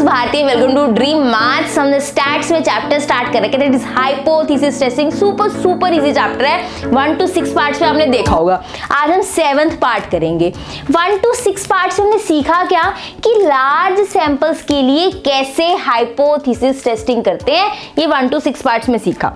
Bharti, welcome to dream maths. हमने stats में chapter start कर रखे थे, it is hypothesis testing. Super easy chapter है, 1 to 6 पार्ट्स में आपने देखा होगा। आज हम 7th पार्ट करेंगे। 1 to 6 पार्ट्स में हमने सीखा क्या कि लार्ज सैंपल्स के लिए कैसे हाइपोथेसिस टेस्टिंग करते हैं, ये 1 to 6 पार्ट्स में सीखा।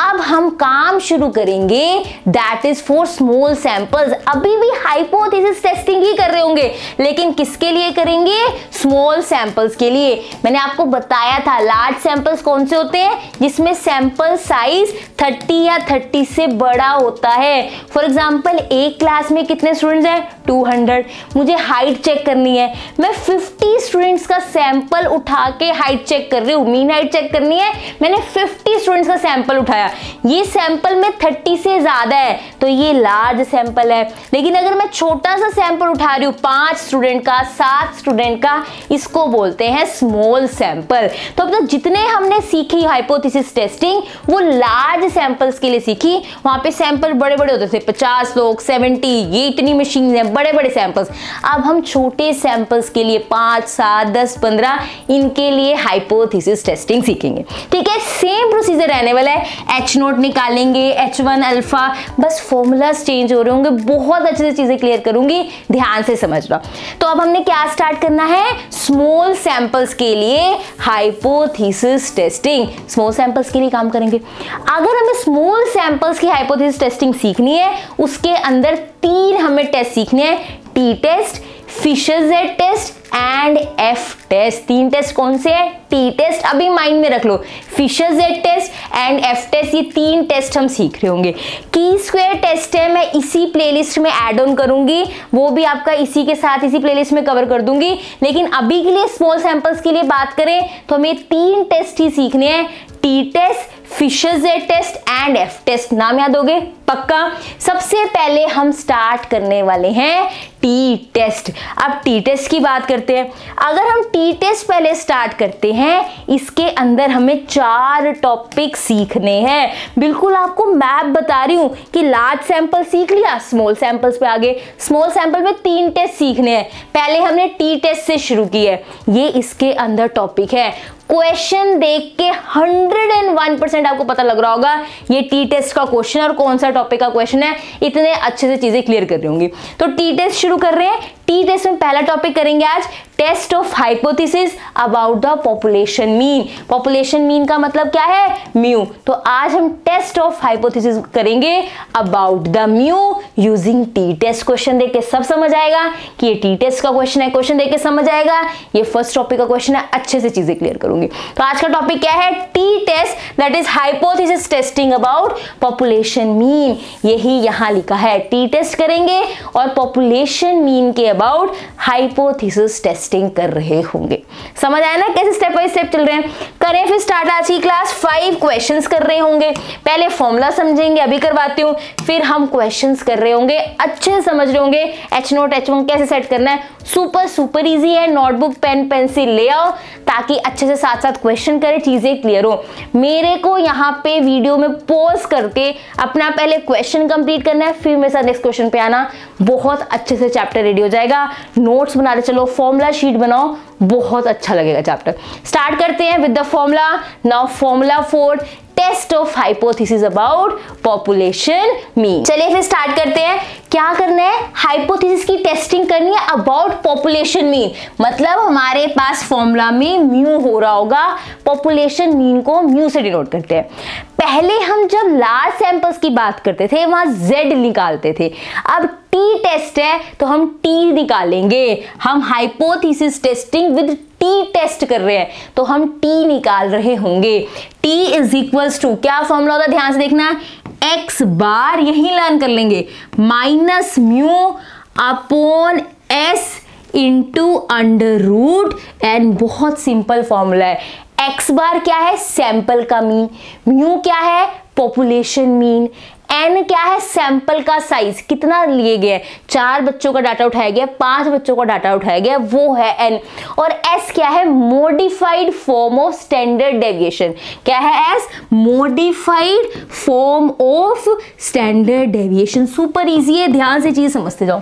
अब हम काम शुरू करेंगे that is for small samples. अभी भी हाइपोथेसिस टेस्टिंग ही कर रहे होंगे, लेकिन किसके लिए करेंगे? स्मॉल सैंपल्स के लिए। मैंने आपको बताया था लार्ज सैंपल्स कौन से होते हैं, जिसमें सैंपल साइज 30 या 30 से बड़ा होता है। फॉर एग्जांपल एक क्लास में कितने स्टूडेंट्स हैं? 200। मुझे हाइट चेक करनी है, मैं 50 स्टूडेंट्स का सैंपल उठा के हाइट चेक कर रही हूँ। मीन हाइट चेक करनी है, मैंने 50 स्टूडेंट्स का सैंपल उठाया, ये सैंपल में 30 से ज्यादा है तो ये लार्ज सैंपल है। लेकिन अगर मैं छोटा सा सैंपल उठा रही हूँ 5 स्टूडेंट का, 7 स्टूडेंट का, इसको बोलते हैं स्मॉल सैंपल। तो अब तक जितने हमने सीखी हाइपोथेसिस टेस्टिंग वो लार्ज सैंपल्स के लिए सीखी। वहां पे सैंपल बड़े बड़े होते थे, 50 लोग, 70, ये इतनी मशीन है, बड़े बड़े सैंपल्स। अब हम छोटे सैंपल्स के लिए 5, 7, 10, 15 इनके लिए हाइपोथेसिस टेस्टिंग सीखेंगे। ठीक है, सेम प्रोसीजर रहने वाला है। H0 निकालेंगे, H1 अल्फा, बस फॉर्मूलाज चेंज हो रहे होंगे। बहुत अच्छे से चीजें क्लियर करूंगी, ध्यान से समझना। तो अब हमने क्या स्टार्ट करना है? स्मॉल सैंपल्स के लिए हाइपोथेसिस टेस्टिंग। स्मॉल सैंपल्स के लिए काम करेंगे। अगर हमें स्मॉल सैंपल्स की हाइपोथेसिस टेस्टिंग सीखनी है, उसके अंदर 3 हमें टेस्ट सीखने हैं, T test, Fisher Z test and F test. 3 test कौन से है? टी टेस्ट अभी माइंड में रख लो, Fisher Z test and F test, ये 3 टेस्ट हम सीख रहे होंगे। की स्क्वायर टेस्ट है, मैं इसी प्लेलिस्ट में ऐड ऑन करूंगी, वो भी आपका इसी के साथ इसी प्लेलिस्ट में कवर कर दूंगी। लेकिन अभी के लिए स्मॉल सैंपल्स के लिए बात करें तो हमें 3 टेस्ट ही सीखने हैं, T test, Fisher Z test and F test. नाम याद होगे पक्का? सबसे पहले हम स्टार्ट करने वाले हैं टी टेस्ट। अब टी टेस्ट की बात करते हैं। अगर हम टी टेस्ट पहले स्टार्ट करते हैं, इसके अंदर हमें 4 टॉपिक सीखने हैं। बिल्कुल आपको मैप बता रही हूं कि लार्ज सैंपल सीख लिया, स्मॉल सैंपल्स पे आगे। स्मॉल सैंपल में 3 टेस्ट सीखने हैं। पहले हमने टी टेस्ट से शुरू किया है, ये इसके अंदर टॉपिक है। क्वेश्चन देख के 101% आपको पता लग रहा होगा ये टी टेस्ट का क्वेश्चन और कौन सा टॉपिक का क्वेश्चन है। इतने अच्छे से चीजें क्लियर कर रही होंगी। तो टी टेस्ट शुरू कर रहे हैं। टी टेस्ट में पहला टॉपिक करेंगे आज, test of hypothesis about the population mean. Population mean का मतलब क्या है? म्यू। तो आज हम टेस्ट ऑफ हाइपोथेसिस करेंगे about the mu using T test. Question देख के सब समझ आएगा कि ये टी टेस्ट का क्वेश्चन है, क्वेश्चन देख के समझ आएगा ये फर्स्ट टॉपिक का क्वेश्चन है। अच्छे से चीजें क्लियर करूंगी। तो आज का टॉपिक क्या है? T test, that is hypothesis testing about population mean. यही यहां लिखा है, टी टेस्ट करेंगे और पॉपुलेशन मीन के अबाउट हाइपोथेसिस टेस्टिंग कर रहे होंगे। समझ आया ना कैसे स्टेप बाय स्टेप चल रहे हैं? करें फिर स्टार्ट आज की क्लास। 5 क्वेश्चंस कर रहे होंगे। पहले फॉर्मूला समझेंगे, अभी करवाती हूँ, फिर हम क्वेश्चंस कर रहे होंगे, अच्छे से समझ रहे होंगे। H0 H1 कैसे सेट करना है, सुपर इजी है। नोटबुक पेन पेंसिल ले आओ ताकि अच्छे से साथ साथ क्वेश्चन करें, चीजें क्लियर हो। मेरे को यहाँ पे वीडियो में पॉज करके अपना पहले क्वेश्चन कंप्लीट करना है, फिर मेरे साथ नेक्स्ट क्वेश्चन पे आना। बहुत अच्छे से चैप्टर रेडी हो जाएगा। नोट्स बनाते चलो, फॉर्मूला शीट बनाओ, बहुत अच्छा लगेगा चैप्टर। स्टार्ट करते हैं with the formula. Now formula for test of hypothesis about population mean. चलिए फिर स्टार्ट करते हैं। क्या करना है? हाइपोथेसिस की टेस्टिंग करनी है अबाउट पॉपुलेशन मीन। मतलब हमारे पास फॉर्मूला में म्यू हो रहा होगा, पॉपुलेशन मीन को म्यू से डिनोट करते हैं। पहले हम जब लार्ज सैंपल्स की बात करते थे वहां जेड निकालते थे। अब टी टेस्ट है तो हम टी निकालेंगे। हम hypothesis testing with T test कर रहे हैं तो हम टी निकाल रहे होंगे। टी इज इक्वल्स टू, क्या फॉर्मूला होता है ध्यान से देखना, एक्स बार, यही लर्न कर लेंगे, minus mu upon S into under root N. बहुत सिंपल फॉर्मूला है। एक्स बार क्या है? सैंपल का मीन। म्यू क्या है? Population mean. n क्या है, सैंपल का साइज, कितना लिए गया है, 4 बच्चों का डाटा उठाया गया, 5 बच्चों का डाटा उठाया गया, वो है n। और s क्या है, modified form of standard deviation. क्या है s, modified form of standard deviation. Super easy है, ध्यान से चीज समझते जाओ।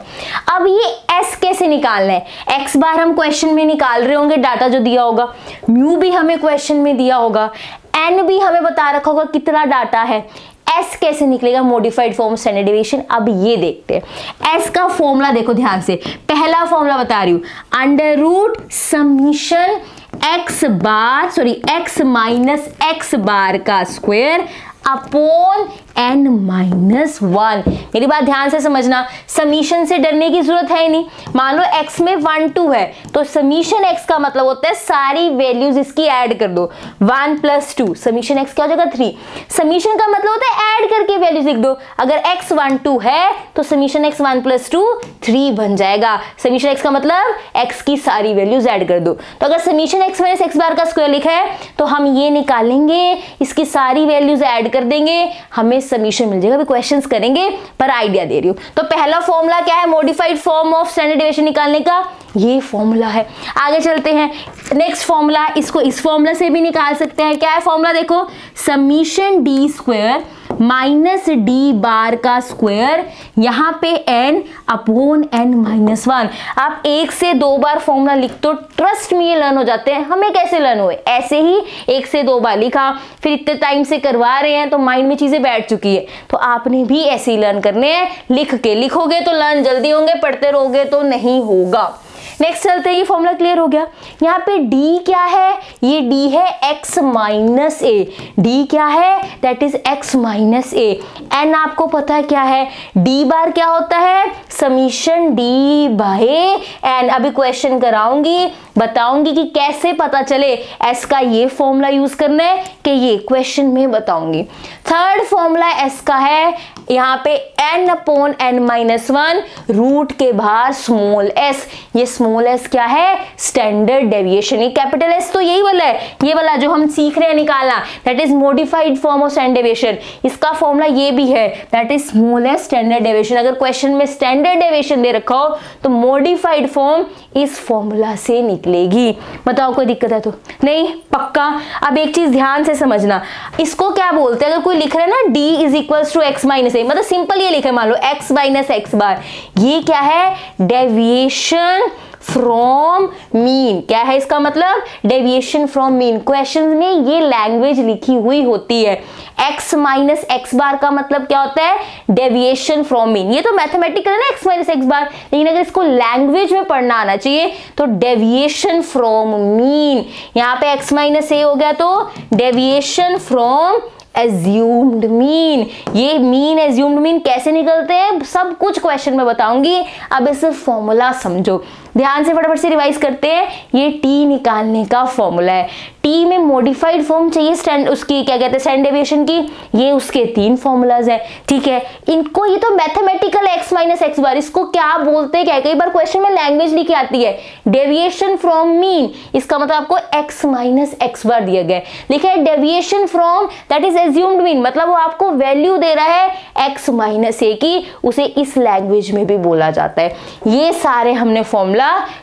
अब ये s कैसे निकालना है, x बार हम क्वेश्चन में निकाल रहे होंगे, डाटा जो दिया होगा, म्यू भी हमें क्वेश्चन में दिया होगा, n भी हमें बता रखा होगा कितना डाटा है, s कैसे निकलेगा, मॉडिफाइड फॉर्म स्टैंडर्ड डेविएशन। अब ये देखते हैं s का फॉर्मूला, देखो ध्यान से, पहला फॉर्मूला बता रही हूं, under root summation x minus x bar का स्क्वायर अपॉन n माइनस 1। मेरी बात ध्यान से समझना, समीशन से डरने की जरूरत है ही नहीं। मान लो x में 1 2 है, तो समीशन x का मतलब होता है सारी वैल्यूज इसकी ऐड कर दो, 1 + 2, समीशन x क्या हो जाएगा 3। समीशन का मतलब होता है ऐड करके वैल्यूज लिख दो, अगर x 1 2 है तो समीशन x 1 + 2 3 बन जाएगा। समीशन x का मतलब x की सारी वैल्यूज ऐड कर दो। तो अगर summation x minus x bar का स्क्वायर लिखा है तो हम ये निकालेंगे, इसकी सारी वैल्यूज ऐड कर देंगे, हमें समीशन मिल जाएगा। अभी क्वेश्चंस करेंगे पर आइडिया दे रही हूं। तो पहला फॉर्मूला क्या है, modified form of standard deviation निकालने का, ये फॉर्मूला है। आगे चलते हैं, नेक्स्ट फॉर्मूला, इसको इस फॉर्मूला से भी निकाल सकते हैं। क्या है फॉर्मूला, देखो, summation d square minus D bar का स्क्वायर, यहां पे n अपॉन n माइनस 1। आप 1 से 2 बार फॉर्मूला लिख तो ट्रस्ट में ये लर्न हो जाते हैं। हमें कैसे लर्न हुए, ऐसे ही 1 से 2 बार लिखा, फिर इतने टाइम से करवा रहे हैं तो माइंड में चीजें बैठ चुकी है। तो आपने भी ऐसे ही लर्न करने हैं, लिख के, लिखोगे तो लर्न जल्दी होंगे, पढ़ते रहोगे तो नहीं होगा। नेक्स्ट चलते हैं, ये फॉर्मूला क्लियर हो गया। यहाँ पे d क्या है, ये d है x माइनस ए, d क्या है, that is x minus A. n आपको पता है क्या है, d बार क्या होता है, समीशन d बाय n। अभी क्वेश्चन कराऊंगी, बताऊंगी कि कैसे पता चले, s का ये फॉर्मूला यूज करना है कि ये क्वेश्चन में बताऊंगी। थर्ड फॉर्मूला s का है, यहाँ पे n upon n minus 1, root के बाहर स्मॉल s। ये स्मॉल s क्या है, स्टैंडर्ड डेविएशन। ये कैपिटल S तो यही वाला है, ये वाला जो हम सीख रहे हैं निकालना, that is modified form of standard deviation. इसका फॉर्मूला ये भी है, that is small s standard deviation. अगर क्वेश्चन में स्टैंडर्ड डेविएशन दे रखा हो तो मॉडिफाइड फॉर्म इस फॉर्मूला से निकलेगी। बताओ कोई दिक्कत है तो नहीं, पक्का। अब एक चीज ध्यान से समझना, इसको क्या बोलते हैं, अगर कोई लिख रहा है ना d is equals to x minus A, मतलब सिंपल ये लिखे, मान लो x माइनस x बार, ये क्या है, डेविएशन फ्रॉम मीन। क्या है इसका मतलब, डेविएशन फ्रॉम मीन। क्वेश्चन में ये लैंग्वेज लिखी हुई होती है, x माइनस x बार का मतलब क्या होता है, डेविएशन फ्रॉम मीन। ये तो मैथमेटिकल है ना x माइनस x बार, लेकिन अगर इसको लैंग्वेज में पढ़ना आना चाहिए तो डेविएशन फ्रॉम मीन। यहाँ पे x माइनस ए हो गया तो डेविएशन फ्रॉम एज्यूम्ड मीन। ये मीन एज्यूम्ड मीन कैसे निकलते हैं सब कुछ क्वेश्चन में बताऊंगी। अब इस फॉर्मूला समझो, ध्यान से फटाफट से रिवाइज करते हैं। ये टी निकालने का फॉर्मूला है, टी में मॉडिफाइड फॉर्म चाहिए स्टैंड, उसकी क्या कहते हैं, स्टैंडर्ड डेविएशन की। ये उसके 3 फॉर्मूलाज है, ठीक है। इनको, ये तो मैथमेटिकल x माइनस x बार, इसको क्या बोलते हैं, क्या कई बार क्वेश्चन में लैंग्वेज लिखी आती है, डेविएशन फ्रॉम मीन। इसका मतलब आपको x माइनस x बार दिया गया है, लिखा है deviation from that is assumed mean, मतलब वो आपको वैल्यू दे रहा है x माइनस ए की, उसे इस लैंग्वेज में भी बोला जाता है। ये सारे हमने फॉर्मूला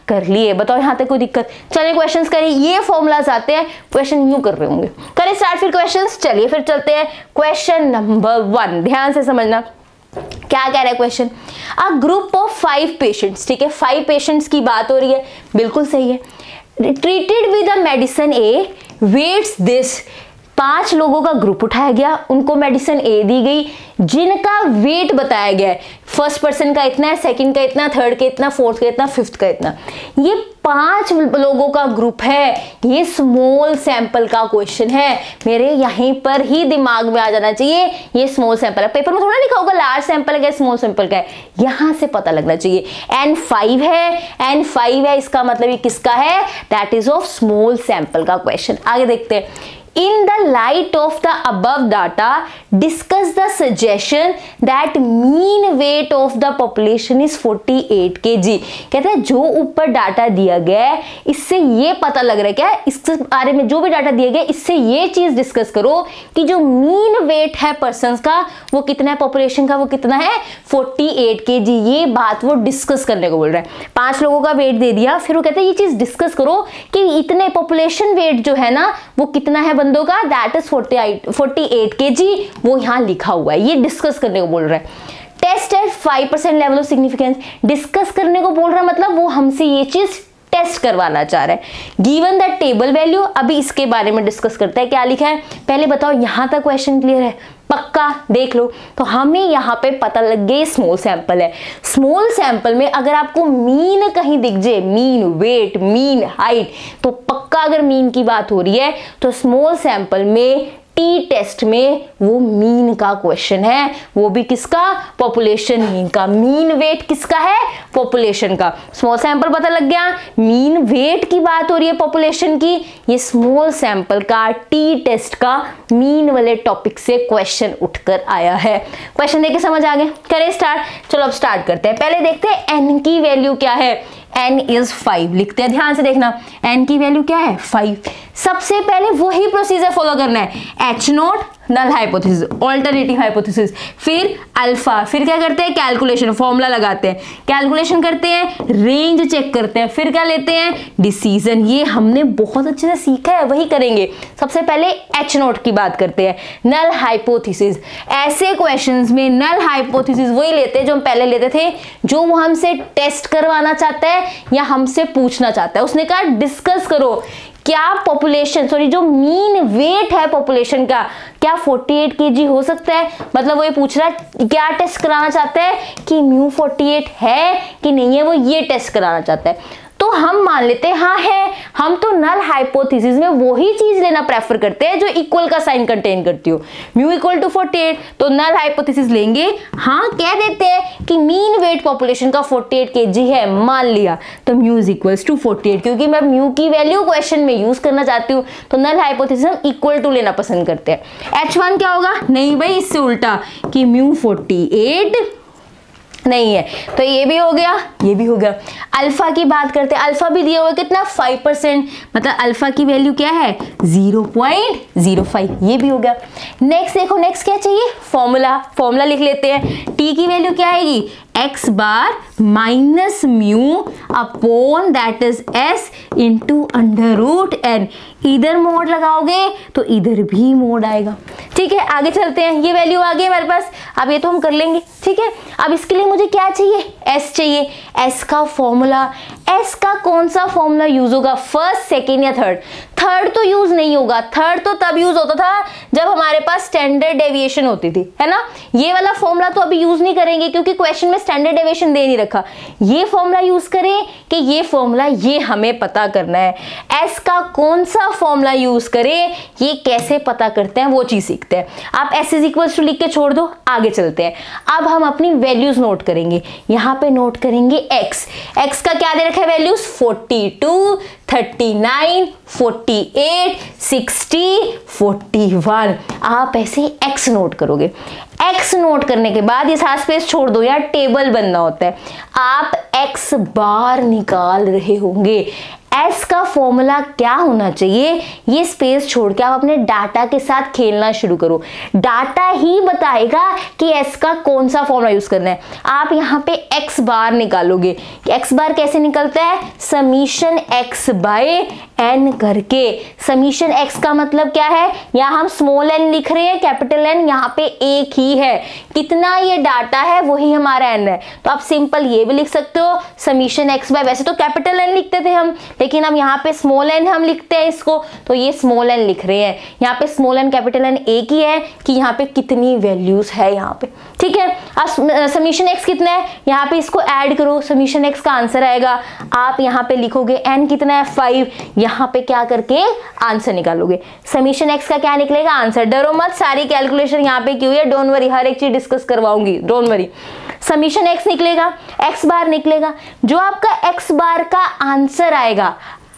कर लिए। बताओ यहाँ तक कोई दिक्कत, चलिए क्वेश्चंस करें। ये फॉर्मूलाज आते हैं, क्वेश्चन यूं कर रहे होंगे, करें स्टार्ट फिर क्वेश्चंस। चलिए फिर चलते हैं क्वेश्चन नंबर 1, ध्यान से समझना क्या कह रहा है question. A group of 5 patients, ठीक है, 5 पेशेंट्स की बात हो रही है, बिल्कुल सही है। Treated with a medicine a weights this, 5 लोगों का ग्रुप उठाया गया, उनको मेडिसिन ए दी गई, जिनका वेट बताया गया है, फर्स्ट पर्सन का इतना है, सेकंड का इतना, थर्ड का इतना, फोर्थ का इतना, फिफ्थ का इतना। ये 5 लोगों का ग्रुप है, ये स्मॉल सैंपल का क्वेश्चन है, मेरे यहीं पर ही दिमाग में आ जाना चाहिए। ये स्मॉल सैंपल है, पेपर में थोड़ा लिखा होगा लार्ज सैंपल का, स्मॉल सैंपल का है, यहां से पता लगना चाहिए। N5 है, N5 है, इसका मतलब ये किसका है, that is of small sample का क्वेश्चन। आगे देखते हैं, In the light of the above data, discuss the suggestion that mean weight of the population is 48 kg। कहते हैं जो ऊपर डाटा दिया गया है इससे ये पता लग रहा है क्या, इसके बारे में जो भी डाटा दिया गया इससे ये चीज डिस्कस करो कि जो मीन वेट है पर्संस का वो कितना है, पॉपुलेशन का वो कितना है, 48 kg। ये बात वो डिस्कस करने को बोल रहा है। 5 लोगों का वेट दे दिया, फिर वो कहते हैं ये चीज डिस्कस करो कि इतने पॉपुलेशन वेट जो है ना वो कितना है बंदों का, दैट इज 48 kg। वो यहाँ लिखा हुआ है, ये डिस्कस करने को बोल रहा है। Test at 5% level of significance, discuss करने को बोल रहा है, मतलब वो हमसे ये चीज टेस्ट करवाना चाह रहा है। गिवन द टेबल वैल्यू, अभी इसके बारे में डिस्कस करते हैं। क्या लिखा है पहले बताओ, यहां तक क्वेश्चन क्लियर है, पक्का देख लो। तो हमें यहाँ पे पता लग गया स्मॉल सैंपल है। स्मॉल सैंपल में अगर आपको मीन कहीं दिख जाए, मीन वेट, मीन हाइट, तो पक्का अगर मीन की बात हो रही है तो स्मॉल सैंपल में टी टेस्ट में वो मीन का क्वेश्चन है, वो भी किसका, पॉपुलेशन मीन का। मीन वेट किसका है, पॉपुलेशन का। स्मॉल सैंपल पता लग गया, मीन वेट की बात हो रही है पॉपुलेशन की, ये स्मॉल सैंपल का टी टेस्ट का मीन वाले टॉपिक से क्वेश्चन उठकर आया है। क्वेश्चन देख के समझ आ गए, करें स्टार्ट। चलो अब स्टार्ट करते हैं। पहले देखते हैं एन की वैल्यू क्या है। n इज 5 लिखते हैं, ध्यान से देखना, n की वैल्यू क्या है 5। सबसे पहले वही प्रोसीजर फॉलो करना है, H not null hypothesis, alternative hypothesis, फिर अल्फा, फिर क्या करते हैं कैलकुलेशन, फॉर्मूला लगाते हैं, कैलकुलेशन करते हैं, रेंज चेक करते हैं, फिर क्या लेते हैं डिसीजन। ये हमने बहुत अच्छे से सीखा है, वही करेंगे। सबसे पहले H नॉट की बात करते हैं, नल हाइपोथेसिस। ऐसे क्वेश्चंस में नल हाइपोथेसिस वही लेते हैं जो हम पहले लेते थे, जो वो हमसे टेस्ट करवाना चाहता है या हमसे पूछना चाहता है। उसने कहा डिस्कस करो क्या पॉपुलेशन, सॉरी जो मीन वेट है पॉपुलेशन का, क्या 48 kg हो सकता है। मतलब वो ये पूछ रहा है, क्या टेस्ट कराना चाहता है कि म्यू 48 है कि नहीं है, वो ये टेस्ट कराना चाहता है। तो हम मान लेते हैं हाँ है, हम तो नल हाइपोथेसिस में वही चीज लेना प्रेफर करते हैं जो इक्वल का साइन कंटेन करती हो, म्यू इक्वल टू 48, तो नल हाइपोथेसिस लेंगे। हाँ कह देते हैं कि मीन वेट पॉपुलेशन का 48 kg है, मान लिया, तो म्यू इज इक्वल्स टू 48। क्योंकि मैं म्यू की वैल्यू क्वेश्चन में यूज करना चाहती हूँ तो नल हाइपोथेसिस हम इक्वल टू लेना पसंद करते हैं। H1 क्या होगा, नहीं भाई इससे उल्टा कि म्यू 48 नहीं है, तो ये भी हो गया, ये भी हो गया। अल्फा की बात करते हैं, अल्फा भी दिया हुआ है कितना 5%, मतलब अल्फा की वैल्यू क्या है 0.05, ये भी हो गया। नेक्स्ट देखो, नेक्स्ट क्या चाहिए, फॉर्मूला, फॉर्मूला लिख लेते हैं। टी की वैल्यू क्या आएगी, X bar minus mu upon that is S into under root N. इधर मोड लगाओगे तो इधर भी मोड आएगा। ठीक है, आगे चलते हैं। ये वैल्यू आ गई हमारे पास, अब ये तो हम कर लेंगे। ठीक है, अब इसके लिए मुझे क्या चाहिए, एस चाहिए। एस का फॉर्मूला, एस का कौन सा फॉर्मूला यूज होगा, फर्स्ट, सेकेंड या थर्ड। थर्ड तो यूज नहीं होगा, थर्ड तो तब यूज होता था जब हमारे पास स्टैंडर्ड डेविएशन होती थी, है ना। ये वाला फॉर्मूला तो अभी यूज नहीं करेंगे क्योंकि क्वेश्चन में स्टैंडर्ड डेविएशन दे नहीं रखा। ये फॉर्मूला यूज करें कि ये फॉर्मूला, ये हमें पता करना है। एस का कौन सा फॉर्मूला यूज करें, ये कैसे पता करते हैं वो चीज सीखते हैं। आप एस इज इक्वल्स टू लिख के छोड़ दो, आगे चलते हैं। अब हम अपनी वैल्यूज नोट करेंगे, यहाँ पे नोट करेंगे एक्स। एक्स का क्या दे रखा है वैल्यूज, 42, 39, 48, 60, 41। आप ऐसे एक्स नोट करोगे। एक्स नोट करने के बाद ये सारा स्पेस छोड़ दो, यार टेबल बनना होता है। आप एक्स बार निकाल रहे होंगे। एस का फॉर्मूला क्या होना चाहिए, ये स्पेस छोड़ के आप अपने डाटा के साथ खेलना शुरू करो। डाटा ही बताएगा कि एस का कौन सा फॉर्मूला यूज करना है। आप यहाँ पे एक्स बार निकालोगे। एक्स बार कैसे निकलता है, समीशन एक्स बाय एन करके। समीशन एक्स का मतलब क्या है, यहाँ हम स्मॉल एन लिख रहे हैं, कैपिटल एन यहाँ पे एक ही है। कितना ये डाटा है वही हमारा एन है, तो आप सिंपल ये भी लिख सकते हो समीशन एक्स बाय, वैसे तो कैपिटल एन लिखते थे हम, लेकिन हम यहाँ पे स्मॉल एन हम लिखते हैं इसको, तो ये स्मॉल एन लिख रहे हैं। यहाँ पे स्मॉल एन कैपिटल एन एक ही है कि यहाँ पे कितनी वैल्यूज है यहाँ पे। ठीक है, अब समीशन एक्स कितना है, यहाँ पे इसको ऐड करो, समीशन एक्स का आंसर आएगा। आप यहाँ पे लिखोगे एन कितना है 5, यहाँ पे क्या करके आंसर निकालोगे। समीशन एक्स का क्या निकलेगा आंसर, डरो मत, सारी कैलकुलेशन यहाँ पे क्यों है, डोंट वरी, हर एक चीज डिस्कस करवाऊंगी, डोंट वरी। समीशन एक्स निकलेगा, एक्स बार निकलेगा। जो आपका एक्स बार का आंसर आएगा,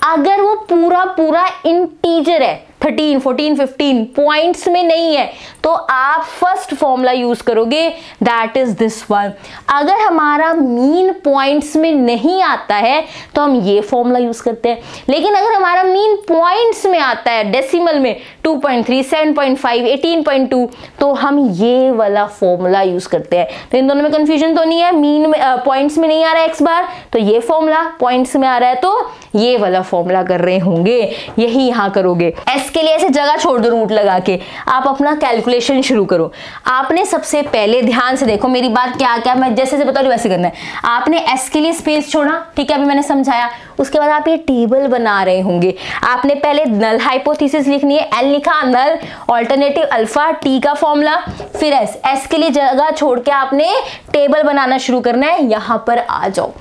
अगर वो पूरा पूरा इंटीजर है 13, 14, 15 पॉइंट्स में नहीं है तो आप फर्स्ट फॉर्मूला यूज करोगे, दैट इज दिस वन। अगर हमारा मीन पॉइंट्स में नहीं आता है तो हम ये फॉर्मूला यूज करते हैं, लेकिन अगर हमारा मीन पॉइंट्स में आता है डेसिमल में 2.3, 7.5, 18.2 तो हम ये वाला फॉर्मूला यूज करते हैं। तो इन दोनों में कंफ्यूजन तो नहीं है, मीन में पॉइंट्स में नहीं आ रहा है एक्स बार तो ये फॉर्मूला, पॉइंट्स में आ रहा है तो ये वाला फॉर्मूला कर रहे होंगे, यही यहां करोगे। एस के लिए ऐसे जगह छोड़ दो रूट लगा के, आप अपना कैलकुलेशन शुरू करो। आपने सबसे पहले ध्यान से देखो मेरी बात, क्या क्या मैं जैसे से बता रही वैसे करना है। आपने एस के लिए स्पेस छोड़ा, ठीक है, अभी मैंने समझाया। उसके बाद आप ये टेबल बना रहे होंगे। आपने पहले नल हाइपोथेसिस लिखनी है, एन लिखा, नल, ऑल्टरनेटिव अल्फा, टी का फॉर्मूला, फिर एस। एस के लिए जगह छोड़ के आपने टेबल बनाना शुरू करना है। यहां पर आ जाओ,